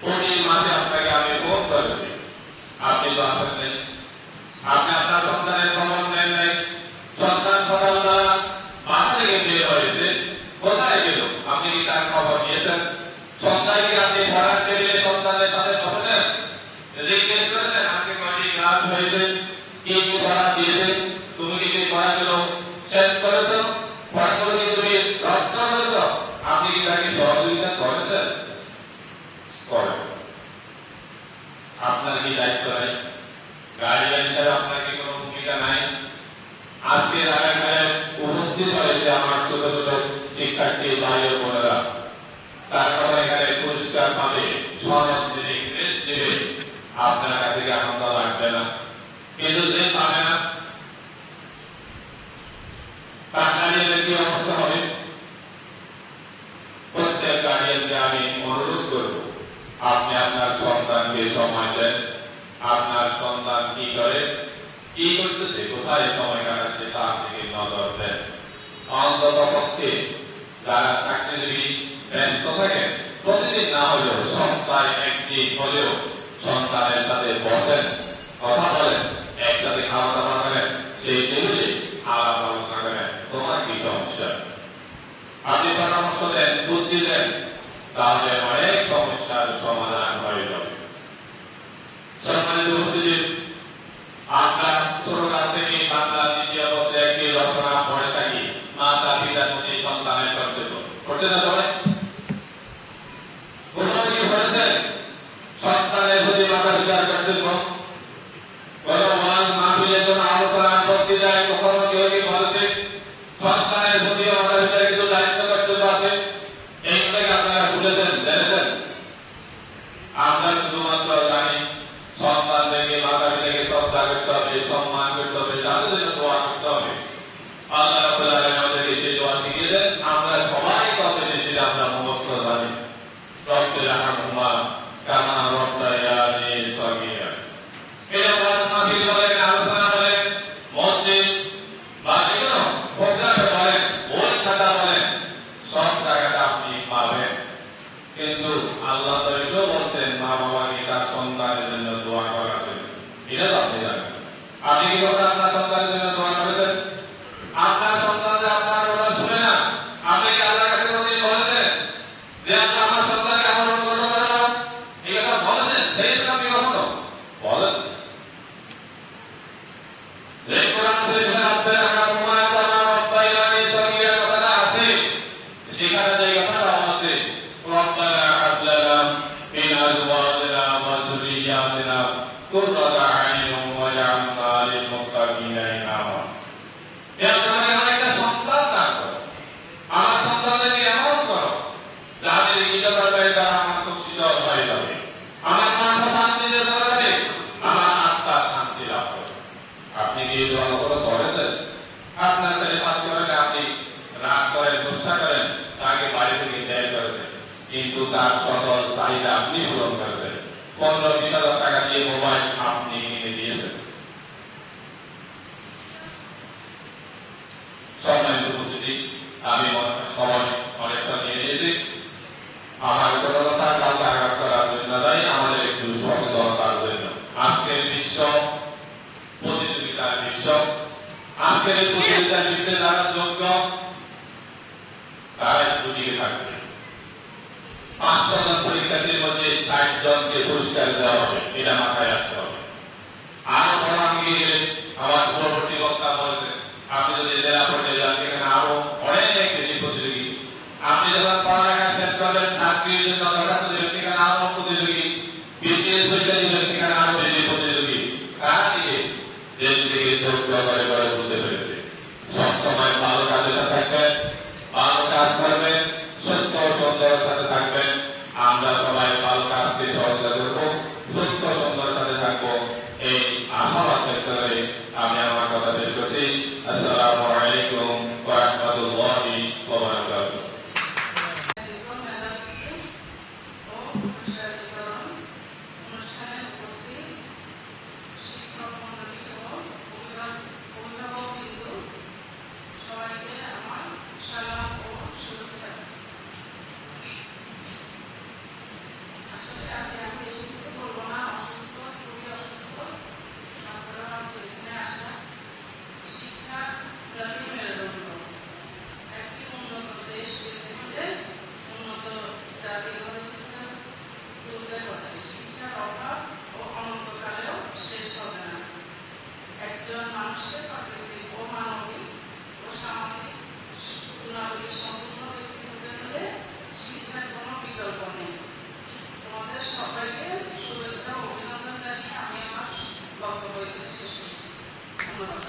প্রতি মাসে আপনাকে আমি ফোন করেছি, আপনি তো আসেন নাই। আপনি আপনার সন্তানের খবর নেন নাই। সন্তান সকালবেলা বাসা থেকে বের হয়েছে, কোথায় গেল? আপনি কি তার খবর নিয়েছেন? সন্ধ্যায় কি আপনি পড়ার টেবিলে সন্তানের সাথে বসেছেন, জিজ্ঞেস করেছেন আজকে কয়টি ক্লাস হয়েছে, কি কি পড়া দিয়েছে, তুমি কি সেই পড়াগুলো শেষ করেছো, পড়াগুলো কি তুমি রপ্ত করেছো? আপনি কি তাকে সহযোগিতা করেছেন? করেন। আপনার কি দায়িত্ব নাই? গার্ডিয়ান হিসেবে আপনার কি কোনো ভূমিকা নাই? আজকে এখানে উপস্থিত হয়েছে আমার ছোট ছোট শিক্ষার্থী ভাই ও বোনেরা, তারপরে এখানে পুরস্কার পাবে, সনদ দেবে, ক্রেস্ট দেবে, আপনার কাছে কি আনন্দ লাগবে না? কিন্তু যে পাবে না, তার গার্ডিয়ানের কি অবস্থা হবে? প্রত্যেক গার্ডিয়ানকে আমি অনুরোধ করব, আপনি আপনার সন্তানকে সময় দেন। আপনার সন্তান কি করে, কি করতেছে, কোথায় সময় কাটাচ্ছে, তার দিকে নজর দেন। অন্তত পক্ষে যারা চাকরিজীবী ব্যস্ত থাকেন, প্রতিদিন না হলেও সপ্তাহে একদিন হলেও সন্তানের সাথে বসেন, কথা বলেন, একসাথে খাওয়া দাওয়া করেন, সেই টেবিলে আলাপ আলোচনা করেন, তোমার কি সমস্যা, আপনি পরামর্শ দেন, বুদ্ধি দেন, তাহলে অনেক সমস্যার সমাধান হয়ে যাবে। সম্মানিত উপস্থিতি, আমরা ছোটকাল থেকে বাংলা দ্বিতীয় পত্রে একটি রচনা পড়ে থাকি, মাতা পিতার প্রতি সন্তানের কর্তব্য। পড়ছে না সবাই? কোথাও কি পড়েছে সন্তানের প্রতি মাতা পিতার কর্তব্য? কোনো ওয়াজ মাহফিলে কোনো আলোচনা বক্তৃতায় কখনো কেউ কি বলেছে সন্তানের প্রতি মাতা পিতার কিছু দায়িত্ব কর্তব্য আছে? এইগুলোকে আপনারা ভুলেছেন, জেনেছেন? আমরা শুধুমাত্র জানি সন্তানদেরকে মাতা পিতাকে শ্রদ্ধা করতে হবে, সম্মান করতে হবে, তাদের জন্য দোয়া করতে হবে। আল্লাহ রাব্বুল আলামিন আমাদেরকে সেই দোয়া শিখিয়েছেন, আমরা সবাই কত সেটা আমরা মুখস্থ জানি। রব্বির রহমহুমা কামা রাব্বায়ানি সগীরা। এই ওয়াজ মাহফিল বলেন, আলোচনা বলেন, মসজিদ বা যেকোনো প্রোগ্রামে বলেন, বই খাতা বলেন, সব জায়গাটা আপনি পাবেন। কিন্তু আল্লাহ তো এটাও বলছেন মা বাবাকে তার সন্তানের জন্য দোয়া করার জন্য। এটা তো আপনি জানেন। আপনি কি আপনার সন্তানের জন্য দোয়া করেছেন? আপনার সন্তান যে আপনার কথা শুনে না, আপনি কি আল্লাহর কাছে কোনদিন বলেছেন যে আল্লাহ আমার সন্তানকে আমার অনুগত করে দাও? এই কথা বলেছেন? সেই জন্য আপনি কখনো বলেন যে কোরআন শরীফে আপনার আমার প্রমাণ করা রব্বায়ানি সগীরা কথাটা আছে, সেখানে যে কথাটা আছে রব্বানা হাব লানা মিন আজওয়াজিনা ওয়া যুররিয়াতিনা কুররাতা আইয়ুন ওয়াজআলনা লিল মুত্তাকিনা ইমামা। হে আল্লাহ, আমার একটা সন্তান দান করো, আমার সন্তানকে এমন করো যাদের ইবাদতের দ্বারা আমার খুশিত হয়ে যাবে, আমার মন শান্তিতে চলে যাবে, আমার আত্মা শান্তি লাভ করবে। আপনি কি এই দোয়া করেছেন? আপনার ছেলে পাস করেন, আপনি রাগ করেন, গুসা করেন, তাকে বাড়ি থেকে বের করেছেন, কিন্তু তার সকল চাহিদা আপনি পূরণ করেছেন। 15-20 হাজার টাকা দিয়ে মোবাইল আপনি কিনে দিয়েছেন। সম্মানিত উপস্থিতি, আমি সময় অনেকটা নিয়ে নিয়েছি। আমার কোনো কথা কাউকে আঘাত করার জন্য নয়, আমাদের একটু সচেতনতার জন্য। আজকের বিশ্ব প্রতিযোগিতার বিশ্ব, আজকের এই প্রতিযোগিতার বিশ্বে যারা যোগ্য তারা দুটিকে থাকবে। 500 জন পরীক্ষার্থীর মধ্যে 60 জনকে পুরস্কার দেওয়া হবে, এটা মাথায় রাখতে হবে। আরো পরামর্শ আমার পূর্ববর্তী বক্তা বলেছেন, আপনি যদি জেলা পর্যায়ে যান, এখানে আরো অনেক বেশি প্রতিযোগী। আপনি যখন পড়ালেখা শেষ করবেন, চাকরির জন্য দরখাস্ত দেবে সেখানে আরো প্রতিযোগী, বিসিএস পরীক্ষা দিবে সেখানে আরো বেশি প্রতিযোগী। কার দিকে? দেশ থেকে যোগ্য করে করে তুলতে পেরেছে। সবসময় ভালো কাজে থাকবেন, ভালো কাজ করবেন, সুস্থ সুন্দর সাথে থাকবেন। আমরা সবাই ভালো কাজকে সহযোগিতা করবো, সুস্থ সুন্দর সাথে থাকবো, এই আশাবাদ ব্যক্ত করে আমি আমার কথা শেষ করছি। আসসালামু আলাইকুম ওয়া রাহমাতুল্লাহি ওয়া বারাকাতুহু। অনুষ্ঠানে উপস্থিত শিক্ষক মন্ডলী এবং অভিভাবকবৃন্দ, সবাইকে আমার সালাম ও শুভেচ্ছা। আসলে আজকে আমি বেশি কিছু বলবো না, অসুস্থ, খুবই অসুস্থ। আপনারা আজকে এখানে আসা শিক্ষা জাতীয় মেরুদণ্ড। একটি উন্নত দেশ গড়তে হলে উন্নত জাতি গড়ে তুলতে হবে। শিক্ষার অভাব ও অনন্তকালেও শেষ হবে না। একজন মানুষের প্রাকৃতিক ও মানবিক ও সামাজিক গুণাবলী সম্পূর্ণ ব্যক্তি হতে হলে শিক্ষার কোনো বিকল্প নেই। তোমাদের সবাইকে শুভেচ্ছা ও অভিনন্দন জানিয়ে আমি আমার বক্তব্য এখানে শেষ করছি। ধন্যবাদ।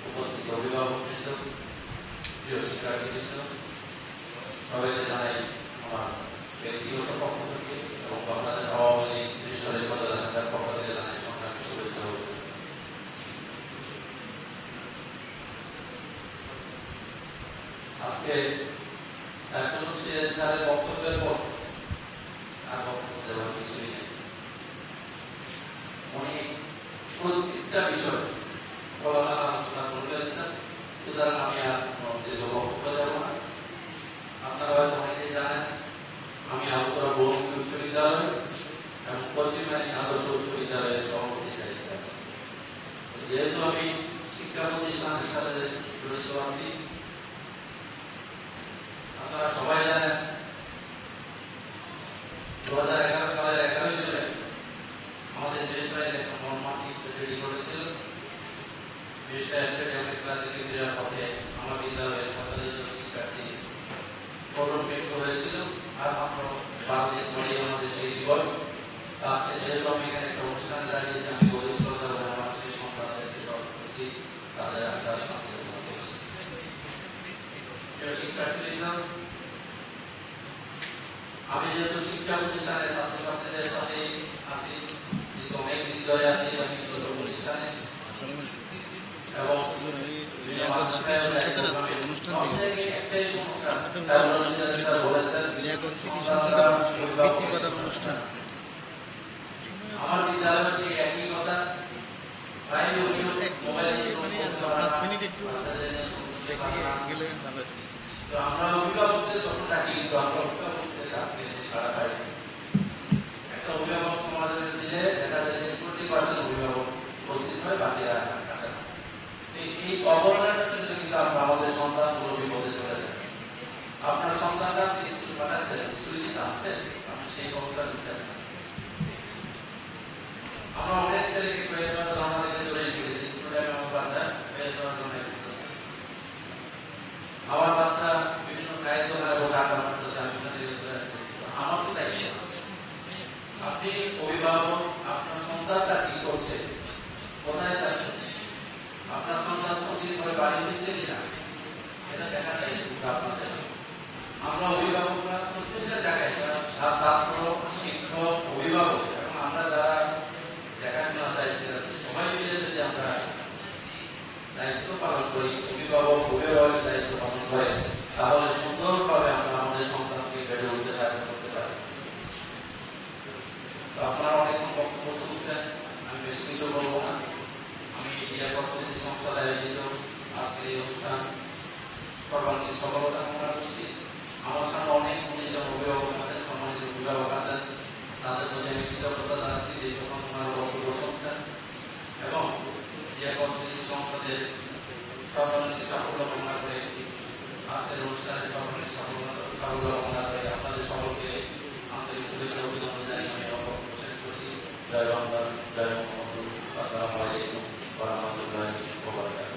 উপস্থিত অভিভাবকবৃন্দ, প্রিয় শিক্ষার্থীবৃন্দ, সবাইকে জানাই আমার ব্যক্তিগত পক্ষ থেকে এবং বাংলাদেশ আওয়ামী লীগ ত্রিশালের পদযাত্রার পক্ষ থেকে জানাই সংগ্রামী শুভেচ্ছা। আজকে স্যারের বক্তব্যের পর আর বক্তব্য দেওয়ার কিছুই নেই। উনি প্রত্যেকটা বিষয় খোলামেলা আলোচনা করে ফেলেছেন, সুতরাং আমি আর দীর্ঘ বক্তব্য দেব না। আপনারা হয়তো অনেকেই জানেন আমি আলুতরা বহুমুখী বিশ্ববিদ্যালয় এবং পশ্চিমবাণী আদর্শ বিশ্ববিদ্যালয়ের সভাপতি দায়িত্বে আছি। যেহেতু আমি শিক্ষা প্রতিষ্ঠানের সাথে জড়িত আছি, আপনারা সবাই জানেন 2011 সালের 11 জুলাই আমাদের দেশটায় একটা মর্মান্তিক ট্রেজেডি ঘটেছিল। দেশটা স্টেডিয়ামে ক্লাস থেকে ফেরার পথে আমার বিদ্যালয়ের 45 জন শিক্ষার্থী মৃত্যু হয়েছিল। আর মাত্র 12 দিন পরেই আমাদের সেই দিবস। আজকে যেহেতু আমি এখানে একটা অনুষ্ঠানে দাঁড়িয়েছি, আমি গরিব শ্রদ্ধা করে আমার সেই সন্তানদেরকে স্মরণ করছি, তাদের আমি তার সামনে করছি। শিক্ষার্থীবৃন্দ, আমি যেহেতু শিক্ষা প্রতিষ্ঠানের ছাত্রছাত্রীদের সাথে আছি, অনেক দিন ধরে আছি প্রতিষ্ঠানে এবং আমার বিদ্যালয়ের যে একই কথা প্রায় তো আমরা অভিভাবকদের যখন ডাকি, কিন্তু আমরা অভিভাবকদের কাছ থেকে সারা পাই। একটা অভিভাবক সমাজের দিলে দেখা যায় যে 20% অভিভাবক উপস্থিত হয়, বাকিরা থাকে না। এই অবহেলার জন্য কিন্তু আমরা আমাদের সন্তানগুলো বিপদে চলে যায়। আপনার সন্তানরা স্কুল পাঠাচ্ছেন, স্কুলে আসছে, আপনি সেই অবস্থা দিচ্ছেন না। আমরা অনেক ছেলেকে পেয়ে যাওয়ার জন্য আমাদেরকে ধরে গিয়েছি, স্কুলে আমার বাচ্চা পেয়ে যাওয়ার জন্য আমার বাচ্চা বিভিন্ন সাহিত্য মেলা বোঝা করতেছে, আমি আমার তো তাই। আপনি অভিভাবক, আপনার সন্তানটা কি করছে, কোথায় যাচ্ছে, আপনার সন্তান প্রতিদিন করে বাড়ি ফিরছে কিনা, এটা দেখা যায় আপনাদের। আমরা করি, অভিভাবক অভিভাবকের দায়িত্ব পালন করে, তাহলে সুন্দরভাবে আমরা আমাদের সন্তানকে বেড়ে উঠতে সাহায্য করতে পারি। তো আপনারা অনেকক্ষণ বক্তব্য শুনছেন, আমি বেশি কিছু বলবো না। আমি অর্থনীতি সংস্থা আয়োজিত আজকের এই অনুষ্ঠান সর্বাঙ্গীন সফলতা কামনা করছি। আমার সামনে অনেক গুণীজন অভিভাবক আছেন, সম্মানিত অভিভাবক আছেন, তাদের প্রতি আমি কৃতজ্ঞতা জানাচ্ছি যে যখন ওনারা বক্তব্য শুনছেন, এবং অর্থনীতি সংস্থাদের সর্বাঙ্গীন সাফল্য কামনা করে আজকের অনুষ্ঠানের সর্বাঙ্গীন সাফল্য কামনা করে আপনাদের সকলকে আন্তরিক শুভেচ্ছা অভিনন্দন জানিয়ে আমি আমার বক্তব্য শেষ করছি। জয় বাংলা, জয় বঙ্গবন্ধু, আসসালামু আলাইকুম ওয়া রাহমাতুল্লাহি ওয়া বারাকাতুহু।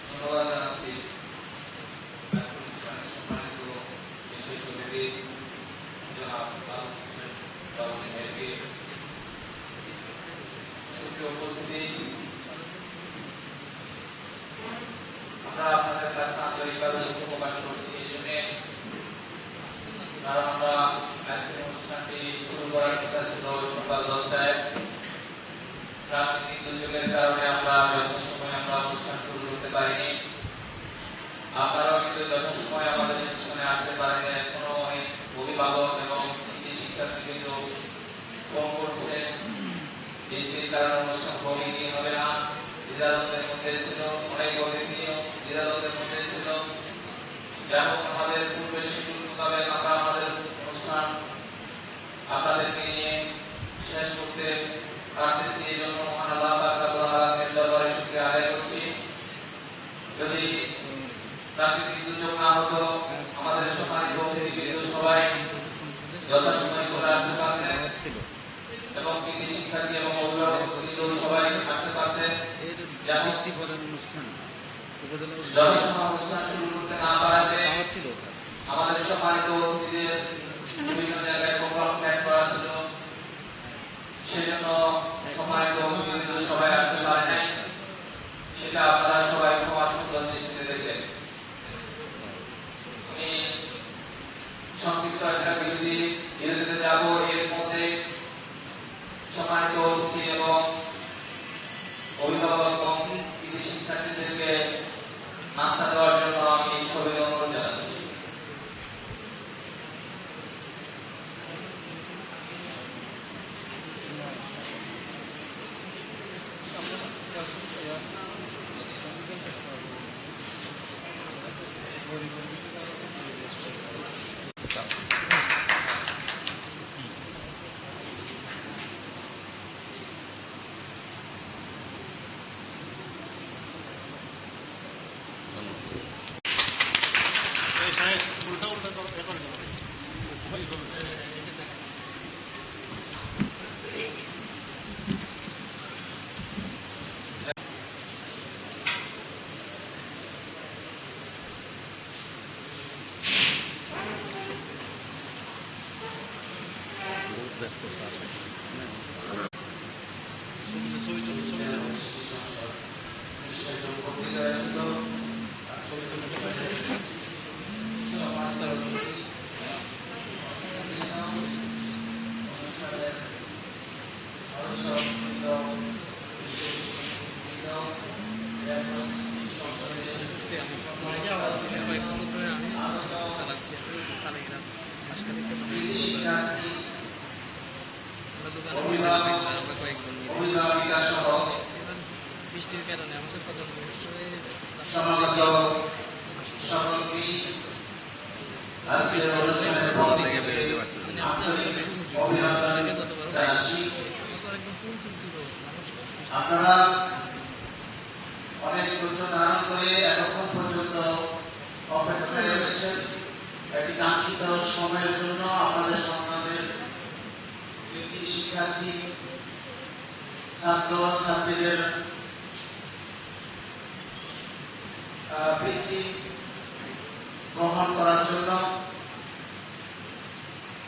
ধন্যবাদ জানাচ্ছি সম্মানিত বিশিষ্ট অতিথি জনাব উপস্থিতি, আমরা আপনাদের কাছে আন্তরিকভাবে দুঃখ প্রকাশ করছি এই জন্যে, কারণ আমরা আজকের অনুষ্ঠানটি শুরু করার কথা ছিল সকাল 10টায়। প্রাকৃতিক দুর্যোগের কারণে আমরা যথাসময়ে অনুষ্ঠান শুরু করতে পারিনি। আপনারাও কিন্তু যথাসময়ে আমাদের অনুষ্ঠানে আসতে পারেনি। এখনো অনেক অভিভাবক এবং শিক্ষার্থী কিন্তু ফোন করছে, বৃষ্টির কারণে অনুষ্ঠান হবে না, দ্বিধাদ্বন্দ্বের মধ্যে ছিল, অনেক অতিথিও দ্বিধাদ্বন্দ্বের মধ্যে ছিল। যেমন আমাদের পূর্বের শিডিউল মোতাবেক আমরা আমাদের অনুষ্ঠান আপনাদেরকে নিয়ে শেষ করতে পারতেছি, এই জন্য মহান আল্লাহ তাআলার দরবারে শুকরিয়া আদায় করছি। যদি প্রাকৃতিক দুর্যোগ না হতো, আমাদের সম্মানিত অতিথিবৃন্দ সবাই যথাসময়ে করে আসতে পারতেন এবং শিক্ষার্থী এবং অভিভাবক সবাই আসতে পারতেন। যথাসময়ে অনুষ্ঠান শুরু করতে না পারাতে আমাদের সম্মানিত অতিথিদের বিভিন্ন জায়গায় প্রোগ্রাম সেট করা ছিল, সেজন্য সম্মানিত অতিথিবৃন্দ সবাই আসতে পারে নাই। সেটা আপনারা সবাই ক্ষমার সুন্দর দৃষ্টিতে দেখবেন। আমি সংক্ষিপ্ত একটা বিরতিতে যাব। এর মধ্যে সম্মানিত অতিথি এবং অভিভাবক এবং শিক্ষার্থীদেরকে নাস্তা দেওয়ার জন্য আমি সবাই অনুরোধ জানাচ্ছি। বৃষ্টির কারণে আমাদের ফজর আপনারা অনেক ধৈর্য ধারণ করে এতক্ষণ পর্যন্ত অপেক্ষায় রয়েছেন একটি কাঙ্ক্ষিত সময়ের জন্য। আপনাদের সন্তানদের শিক্ষার্থী ছাত্র ছাত্রীদের বৃত্তি গ্রহণ করার জন্য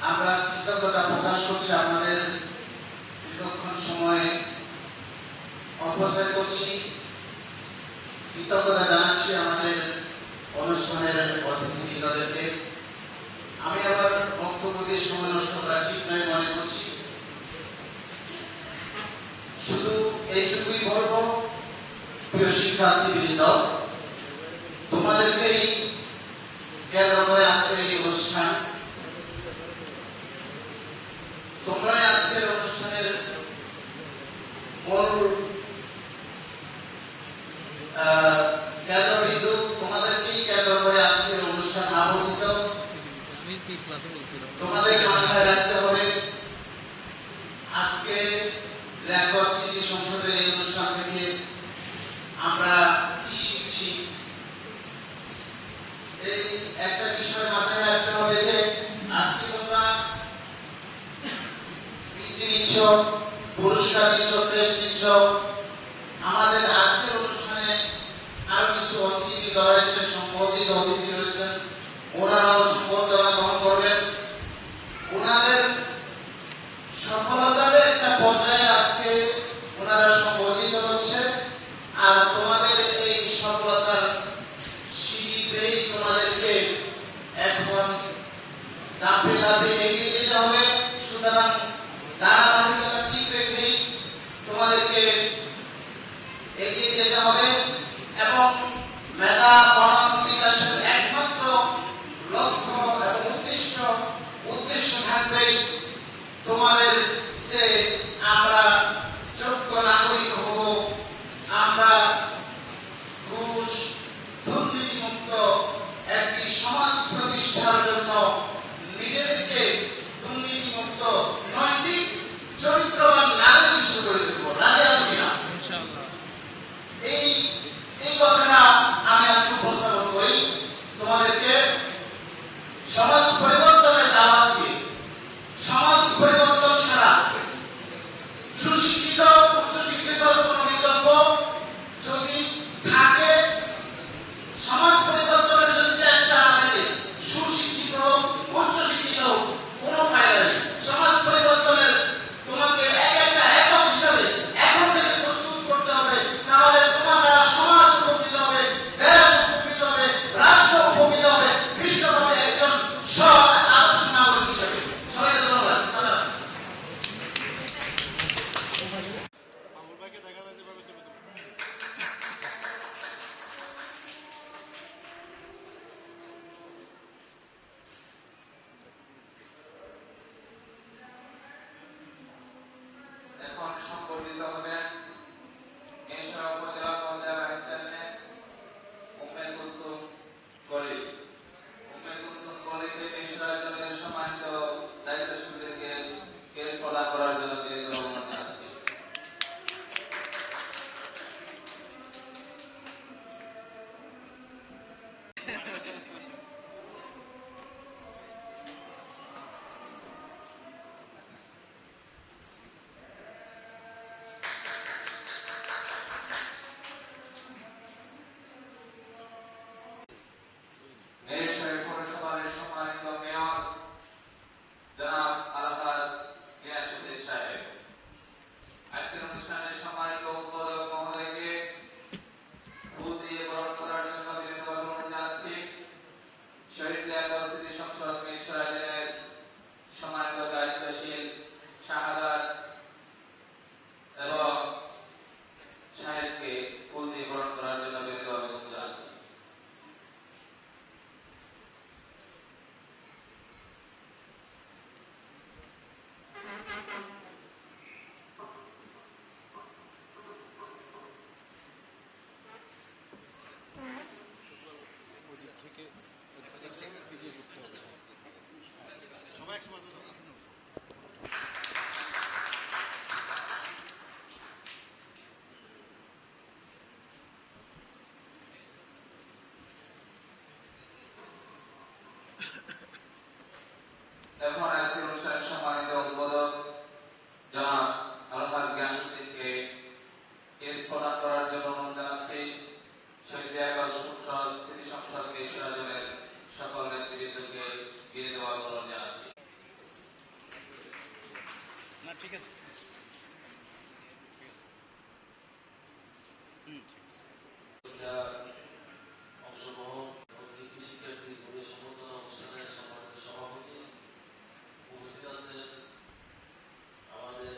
আমরা কৃতজ্ঞতা প্রকাশ করছি। আপনাদের দীর্ঘক্ষণ সময় অপচয় করছি, কৃতজ্ঞতা জানাচ্ছি আমাদের অনুষ্ঠানের অতিথিবৃন্দদেরকে। প্রিয় শিক্ষার্থীবৃন্দ, তোমাদেরকেই কেন্দ্র করে আজকের এই অনুষ্ঠান। তোমরাই আজকের অনুষ্ঠানের মূল কেন্দ্রবিন্দু। তোমাদেরকেই কেন্দ্র করে আজকের অনুষ্ঠান আবর্তিত। আমি সি ক্লাসে বলছিলাম তোমাদেরকে মাথায় রাখতে হবে আজকে ল্যাকওয়ার্ড সিটি সংসদের এই অনুষ্ঠান থেকে আমরা কি শিখছি। এই একটা বিষয় মাথায় রাখতে হবে যে আজকে তোমরা বৃত্তি নিচ্ছ, পুরস্কার নিচ্ছ, প্রেস নিচ্ছ। আমাদের আজকের অনুষ্ঠানে আরো কিছু অতিথি রয়েছেন, সম্মানিত অতিথি রয়েছেন, ওনারাও সম্বর্ধনা গ্রহণ করবেন। ওনাদের সফলতার একটা পর্যায়ে আজকে ওনারা সম্বোধিত হচ্ছে। আর তোমাদের এই সফলতার সিঁড়ি বেয়ে তোমাদেরকে এখন ধাপে ধাপে এগিয়ে যেতে হবে। সুতরাং ধারাবাহিকতা ঠিক রেখেই তোমাদেরকে এগিয়ে যেতে হবে এবং মেধা বরণ বিকাশের একমাত্র লক্ষ্য এবং উদ্দেশ্য থাকবে তোমাদের যে আমরা যোগ্য নাগরিক হব, আমরা ঘুষ দুর্নীতিমুক্ত একটি সমাজ প্রতিষ্ঠার জন্য নিজেদেরকে দুর্নীতিমুক্ত নৈতিক চরিত্রবান নাগরিক হিসেবে গড়ে তুলব। রাজি আছো কিনা? ইনশাআল্লাহ। এই কথাটা আমি আজকে উপস্থাপন করি তোমাদেরকে সমাজ পরিবর্তনের দাওয়াত দিয়ে। সমাজ পরিবর্তন ছাড়া সুশিক্ষিত উচ্চশিক্ষিত কোন বিকল্প যদি থাকে, সমাজ পরিবর্তনের যদি চেষ্টা না থাকে, সুশিক্ষিত উচ্চশিক্ষিত কোনো ফায়দা নেই। সমাজ পরিবর্তনের তোমাকে একটা একক হিসাবে এখন থেকে প্রস্তুত করতে হবে, তাহলে তোমার সমাজ উপকৃত হবে, দেশ উপকৃত হবে, রাষ্ট্র উপকৃত হবে, বিশ্বভাবে একজন সৎ আদর্শ নাগরিক হিসাবে। সবাইকে ধন্যবাদ। এখন সংবর্ধিত হবেন মেশরা উপজেলা পঞ্চায়েত ভাইস চেয়ারম্যান উম্মে কুলসুম কলি। উম্মে কুলসুম কলিকে মেশরা জনের সম্মানিত দায়িত্বশীলদেরকে কেস প্রদান করার জন্য বিনীত অনুরোধ জানাচ্ছি। মেশরা পৌরসভার সম্মানিত মেয়র জনাব আলহাজ গিয়াসউদ্দিন সাহেব, আজকের অনুষ্ঠানের সম্মানিত উদ্বোধক মহোদয়কে ফুল দিয়ে বরণ করার জন্য বিনীতভাবে অনুরোধ জানাচ্ছি। শহীদ ল্যাকওয়ার্ড সিটি সংসদ মিরসরাইলের সম্মানিত দায়িত্বশীল শাহাদাত এবং সাহেবকে ফুল দিয়ে বরণ করার জন্য বিনীতভাবে অনুরোধ জানাচ্ছি। এখন আজকের অনুষ্ঠানের সম্মানিত উদ্বোধক জনাব আলহাজ গিয়াসউদ্দিনকে কেস প্রদান করার জন্য অনুরোধ জানাচ্ছি। শহীদ ল্যাকওয়ার্ড সিটি সংসদ মেশরা জনের সকল নেতৃবৃন্দকে বিনীতভাবে অনুরোধ জানাচ্ছি। না ঠিক আছে। অংশগ্রহণ এবং শিক্ষার্থী সম্বর্ধনা অনুষ্ঠানের সম্মানিত সভাপতি উপস্থিত আছেন, আমাদের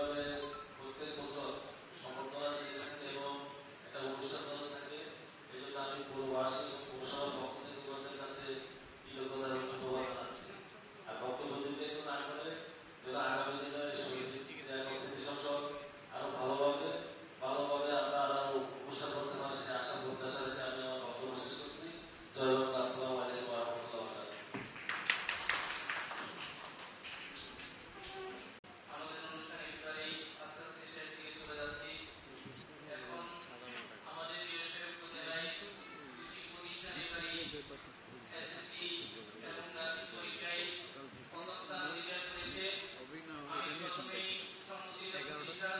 এইভাবে প্রত্যেক বছর সমর্থনা দিয়ে থাকে এবং একটা অনুষ্ঠান চলতে থাকে। এই জন্য আমি পুরোবাসী এবং পৌরসভার পক্ষ থেকে তোমাদের কাছে কৃতজ্ঞতা এবং ধন্যবাদ জানাচ্ছি। আর বক্তব্য দীর্ঘায়িত না করে যারা আগামী দিনে শহীদ স্মৃতি সংসদ আরো ভালোভাবে আমরা আরো অনুষ্ঠান করতে পারি সেই আশা প্রত্যাশা রেখে আমি আমার বক্তব্য শেষ করছি। জয় বাংলা। আসসালামু আলাইকুম ওয়া রাহমাতুল্লাহি ওয়া বারাকাতুহু। আমাদের অনুষ্ঠান একেবারেই আস্তে আস্তে শেষের দিকে চলে যাচ্ছি। এখন আমাদের প্রিয় শহীদ উপজেলায় দুটি প্রতিষ্ঠান এবারেই এসএসসি এবং রাজ্যিক পরীক্ষায় প্রথম স্থান অধিকার করেছে। আমি প্রথমেই সম্মতিত প্রতিষ্ঠান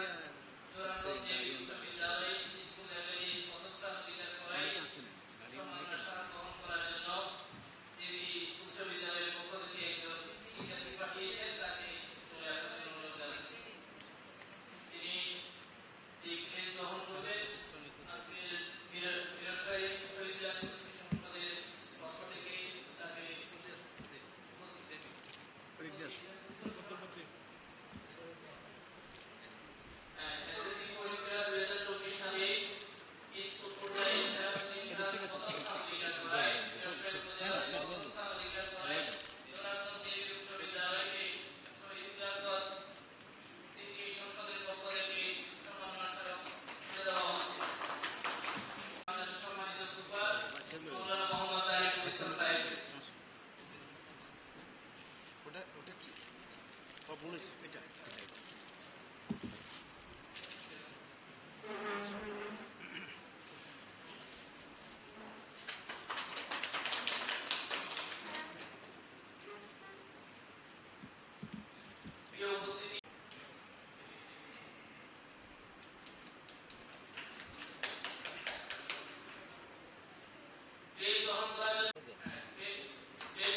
চূড়ান্ততে উচ্চ বিদ্যালয় স্কুল লেভেলে প্রথম স্থান অধিকার করায় সম্মাননা স্মারক গ্রহণ করার জন্য যিনি উচ্চ বিদ্যালয়ের পক্ষ থেকে একজন শিক্ষার্থী পাঠিয়েছেন তাকে চলে আসার জন্য অনুরোধ জানাচ্ছি। তিনি এই ক্রেজ গ্রহণ করবেন। আজকের বীরশ্রী শহীদ জাতীয় সংসদের পক্ষ থেকে তাকে এসএসসি পরীক্ষা 2024 সালে স্কুল পর্যায়ে সেরা প্রতিষ্ঠান প্রথম স্থান অধিকার করায় বীরশ্রী উপজেলার প্রথম স্থান অধিকার করায় জোনারগঞ্জ দেবী উচ্চ বিদ্যালয়কে শহীদ জাতীয় স্মৃতি সংসদের পক্ষ থেকে সম্মাননা স্মারক তুলে দেওয়া হচ্ছে। আমাদের সম্মানিত সুপার মৌলানা মোহাম্মদ তারিকুল ইসলাম সাহেব। ওটা কি বলেছি এটা প্রিয় উপস্থিতি, ক্রেজ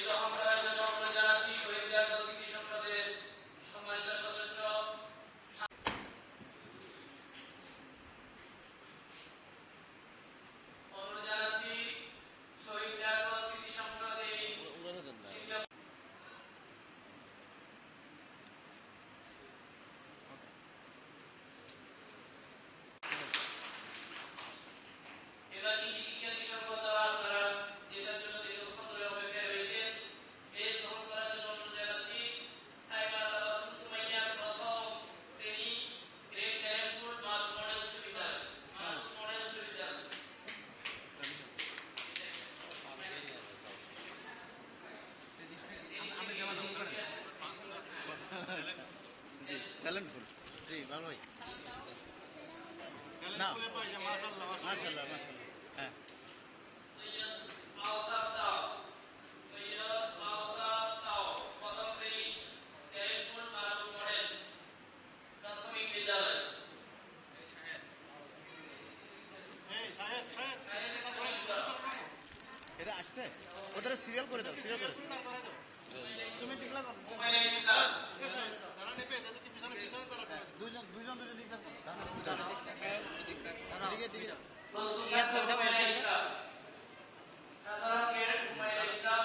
গ্রহণ করার জন্য আমরা জানাচ্ছি শহীদ জাতীয় স্মৃতি সংসদের সম্মানিত সদস্য। অনুরোধ জানাচ্ছি শহীদ জাতীয় স্মৃতি সংসদে শিক্ষা এবার কি শিক্ষার্থী সম্প্রদায় আপনারা যেটার জন্য দীর্ঘক্ষণ ধরে অপেক্ষায় রয়েছেন ক্রেজ গ্রহণ করার জন্য অনুরোধ জানাচ্ছি সাইমা তাবাসসুম সুমাইয়া প্রথম শ্রেণী গ্রেড 11 ফুল মার্চ মডেল উচ্চ বিদ্যালয় জি ট্যালেন্টফুল জি ভালো ভাই না মাশাআল্লাহ মাশাআল্লাহ হ্যাঁ সৈয়দ আওসাফ তাও প্রথম শ্রেণী 11 ফুল মার্চ মডেল প্রাথমিক বিদ্যালয়। এটা আসছে ওদের সিরিয়াল করে দাও তুমি টিকলা মোবাইলে ইসলাম দুইজন লিখতে প্রস্তুত আছে মোবাইলে ইসলাম সাধারণ গ্রেড মোবাইলে ইসলাম।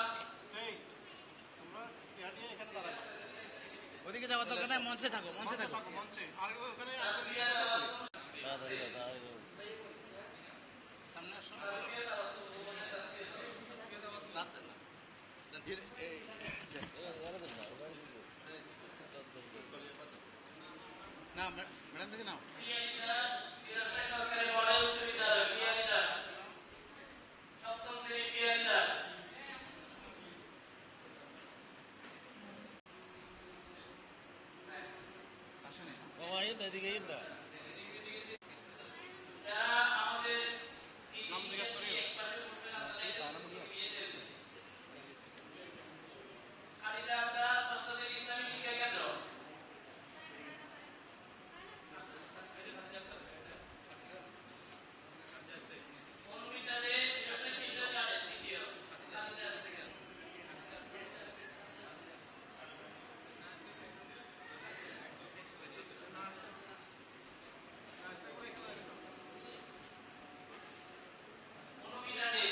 ওদিকে যাওয়ার দরকার নাই মঞ্চে থাকো সামনে আসো না ম্যাডাম দেখে নাও বীরশ্রী সরকারি মডেল উচ্চ বিদ্যালয় পিয়ালি দাস সপ্তম শ্রেণী পিয়ালি দাস। আসেনি যারা আমাদের এক পাশে উঠবেন খালিদা আক্তার ষষ্ঠদের ইসলামী শিক্ষা কেন্দ্র। অনুমিতাদের বীরশ্রী কিন্ডারগার্টেন দ্বিতীয় খালিদা থেকে। অনুমিতাদের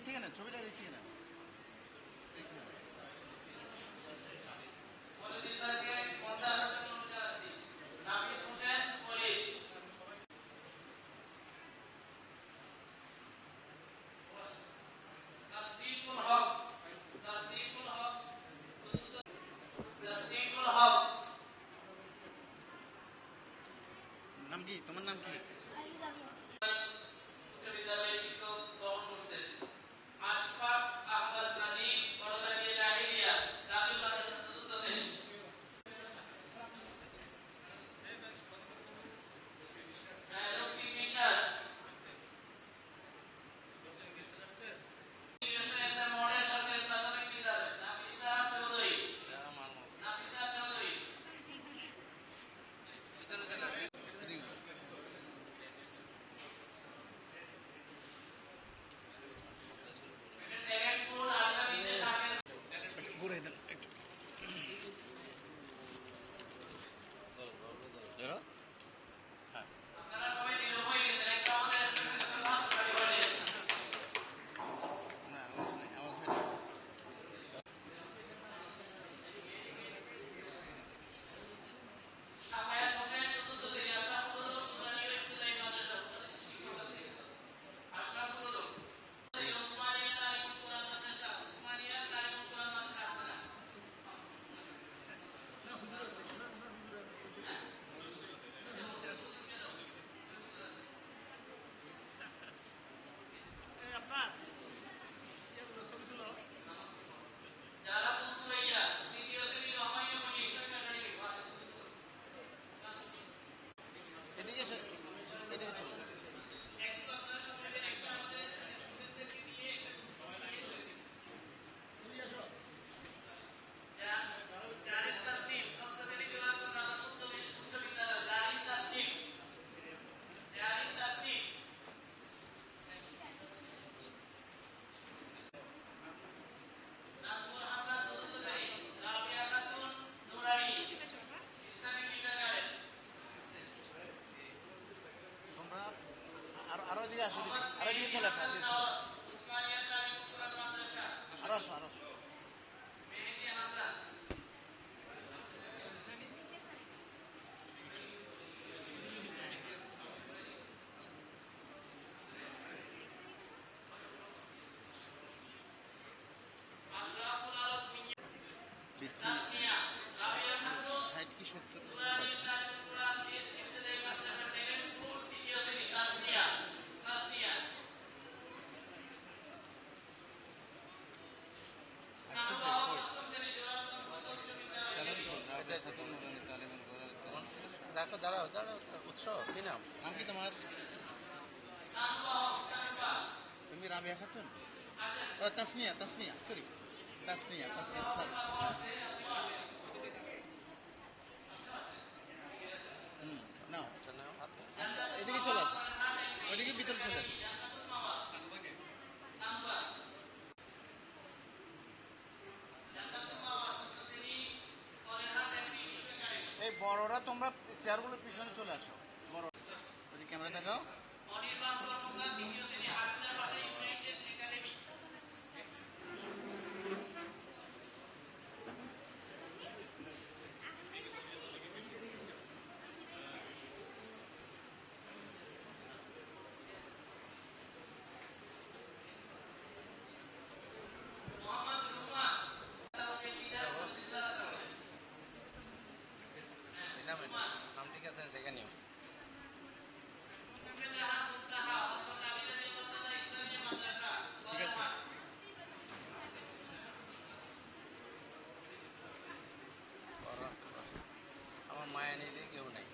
থেকে না, ছবিটা দিক থেকে না। মনির স্যারকে 50,000 টাকা নোট জানাচ্ছি। নাফিস হোসেন মলিক, তাসদিকুল হক, তাসদিকুল হক, তাসদিকুল হক, নাম কি, তোমার নাম কি? উচ্চ বিদ্যালয়ের শিক্ষক গ্রহণ করছেন। আশফাক আহমদ নাদিম, করদারিয়া জাহিলিয়া, দাখিল মাদ্রাসা চতুর্থ শ্রেণী। রক্তিম বিশ্বাস, মডেল সরকারি প্রাথমিক বিদ্যালয়। নাফিসা চৌধুরী, নাফিসা চৌধুরী, ট্যালেন্টফুল আলিমা বিনতে শাকির। ঘুরে দেন একটু। ধরো। হ্যাঁ। আপনারা সবাই নীরব হয়ে গেছেন। একটা আমাদের হাত খালি করে দিয়েছেন। না, আওয়াজ নাই, আওয়াজ হয় না। সাফায়াত হোসেন চতুর্থ শ্রেণী। আশরাফুল উলুম নুরানিয়া ইবতিদায়ী মাদ্রাসা শিক্ষক আছে। আশরাফুল উলুম, ওসমানিয়া তালিমুল কুরআন মাদ্রাসা, ওসমানিয়া তালিমুল কুরআন মাদ্রাসা না। জালালুল সুরাইয়া, দ্বিতীয় শ্রেণী। রহমানিয়া মনি ইসলামিক একাডেমি। এদিকে এসে, এদিকে চলো। একটু আপনারা সময় দেন, একটু আমাদের স্টুডেন্টদেরকে নিয়ে একটা জারিন তাসনিম, ষষ্ঠ শ্রেণী জোড়াতন আদর্শ উচ্চ বিদ্যালয়। জারিন তাসনিম, জারিন তাসনিম, নাজমুল হাসান চতুর্থ শ্রেণী। রাবিয়া খাতুন নুরানী, ইসলামিক বিশ্ববিদ্যালয়। তোমরা আরো এদিকে আসো, আরো এদিকে চলে আসো, এদিকে চলে আসো। উসমানিয়া তালিমুল কুরআন মাদ্রাসা। আরো আসো, আরো আসো। মেহেদী হাসান, আশরাফুল আলম মিয়া, বৃদ্ধি তাসমিয়া, রাবিয়া খাতুন 60 কি 70? নুরানী তালিমুল কুরআন ইবতিদায়ী মাদ্রাসা ট্যালেন্টফুল তৃতীয় শ্রেণী। তাসমিয়া, তাসমিয়া, আসতেছে, সানুবাহ কই? অষ্টম শ্রেণী। জোড়াতন উচ্চ বিদ্যালয়। রাখো, দাঁড়াও দাঁড়াও, উৎস কি নাম? নাম কি তোমার? সানুবাহ, সানুবাহ, তুমি রাবিয়া খাতুন? আসেন। ও তাসনিয়া, তাসনিয়া, সরি, তাসনিয়া, তাসনিয়া, সরি। নাও, এটা নাও, হাতে। আস্তে, এদিকে চলে আসো, ওইদিকে ভিতরে চলে আসো। জান্নাতুল মাওয়া, সানুবাহ, জান্নাতুল মাওয়া ষষ্ঠ শ্রেণী। কলেরহাট এমপি শিশু একাডেমি। এই বড়রা তোমরা চেয়ারগুলোর পিছনে চলে আসো, বড়। ওই ক্যামেরা দেখাও। অনির্বাণ কর্মকার দ্বিতীয় শ্রেণী। হাটুদার বাসা ইউনাইটেড একাডেমি। মোহাম্মদ রুমা, নাম ঠিক আছে, দেখে নিও। ঠিক আছে। আমার মায়া নিতে কেউ নেই।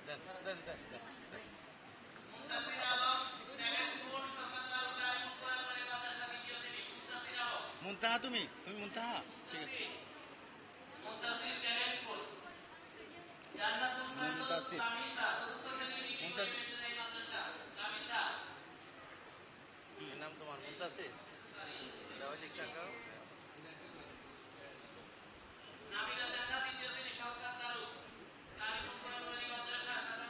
দেন দেন দেন দেন। মুনতাসির আলম, ট্যালেন্টফুল সরকার তালুকা মুকুরানবাড়ি মাদ্রাসা দ্বিতীয় শ্রেণী। মুনতাসির আলম, মুনতাহা, তুমি মুনতাহা, ঠিক আছে। মুনতাসির ট্যালেন্টফুল। জান্নাতুল ফেরদৌস মুনতাসির। লামিসা চতুর্থ শ্রেণী। মুনতাসির। ইবতিদায়ী মাদ্রাসা লামিসা। কি নাম তোমার? মুনতাসির। দাও লিখটা কাও। নাবিলা জান্নাত তৃতীয় শ্রেণী। সরকার তালুক তালিমুল কুরআনবাড়ি মাদ্রাসা সাধারণ।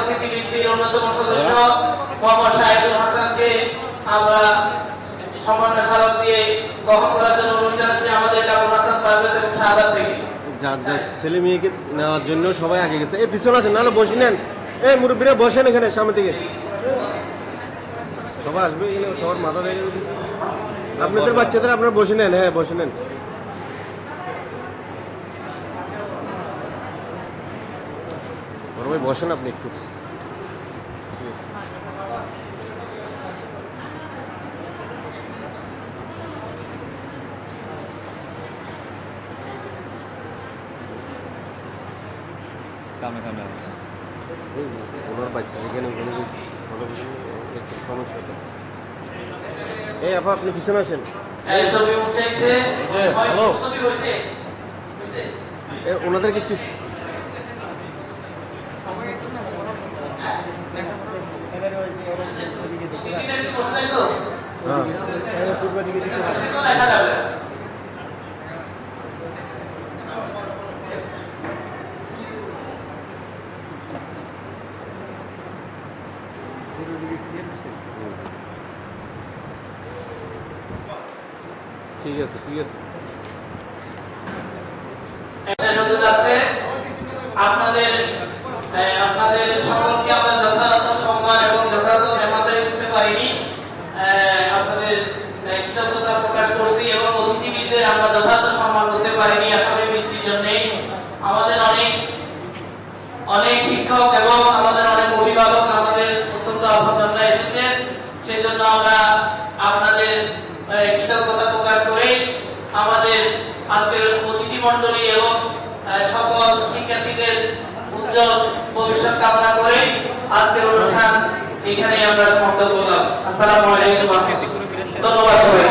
স্থিতিবৃদ্ধির অন্যতম সদস্য মোহাম্মদ শাহিদুল হাসানকে আমরা সম্মানের স্মারক দিয়ে গ্রহণ করার জন্য অনুরোধ জানাচ্ছি আমাদের আবুল হাসান পারভেজ এবং শাহাদাত থেকে। যার যার ছেলে মেয়েকে নেওয়ার জন্য সবাই আগে গেছে। এই পিছনে আছেন, নাহলে বসে নেন। এই মুরব্বীরা বসেন এখানে সামনে থেকে, সবাই আসবে। এখানে সবার মাথা দেখে আপনাদের বাচ্চাদের আপনারা বসে নেন। হ্যাঁ, বসে নেন। বড় ভাই বসেন আপনি একটু। ওনার বাচ্চা এখানে সমস্যা। এই আপা আপনি পিছনে আসেন। ছবি উঠাইছে, হ্যালো, ছবি হয়েছে, ওনাদেরকে একটু দেখা যাবে। ঠিক আছে, ঠিক আছে। আপনাদের আপনাদের সকলকে আমরা যথাযথ সম্মান এবং যথাযথ মেহমানদারি করতে পারিনি। আপনাদের কৃতজ্ঞতা প্রকাশ করছি এবং অতিথিবৃন্দের আমরা যথাযথ সম্মান করতে পারিনি আসলে বৃষ্টির জন্যে। আমাদের অনেক শিক্ষক এবং আমাদের অনেক অভিভাবক আমাদের অত্যন্ত আপনজনরা এসেছেন। সেই জন্য আমরা আপনাদের কৃতজ্ঞতা প্রকাশ করে আমাদের আজকের অতিথি মণ্ডলী এবং সকল শিক্ষার্থীদের উজ্জ্বল ভবিষ্যৎ কামনা করে আজকের অনুষ্ঠান এখানে আমরা সমাপ্ত করলাম। আসসালামু আলাইকুম। ধন্যবাদ।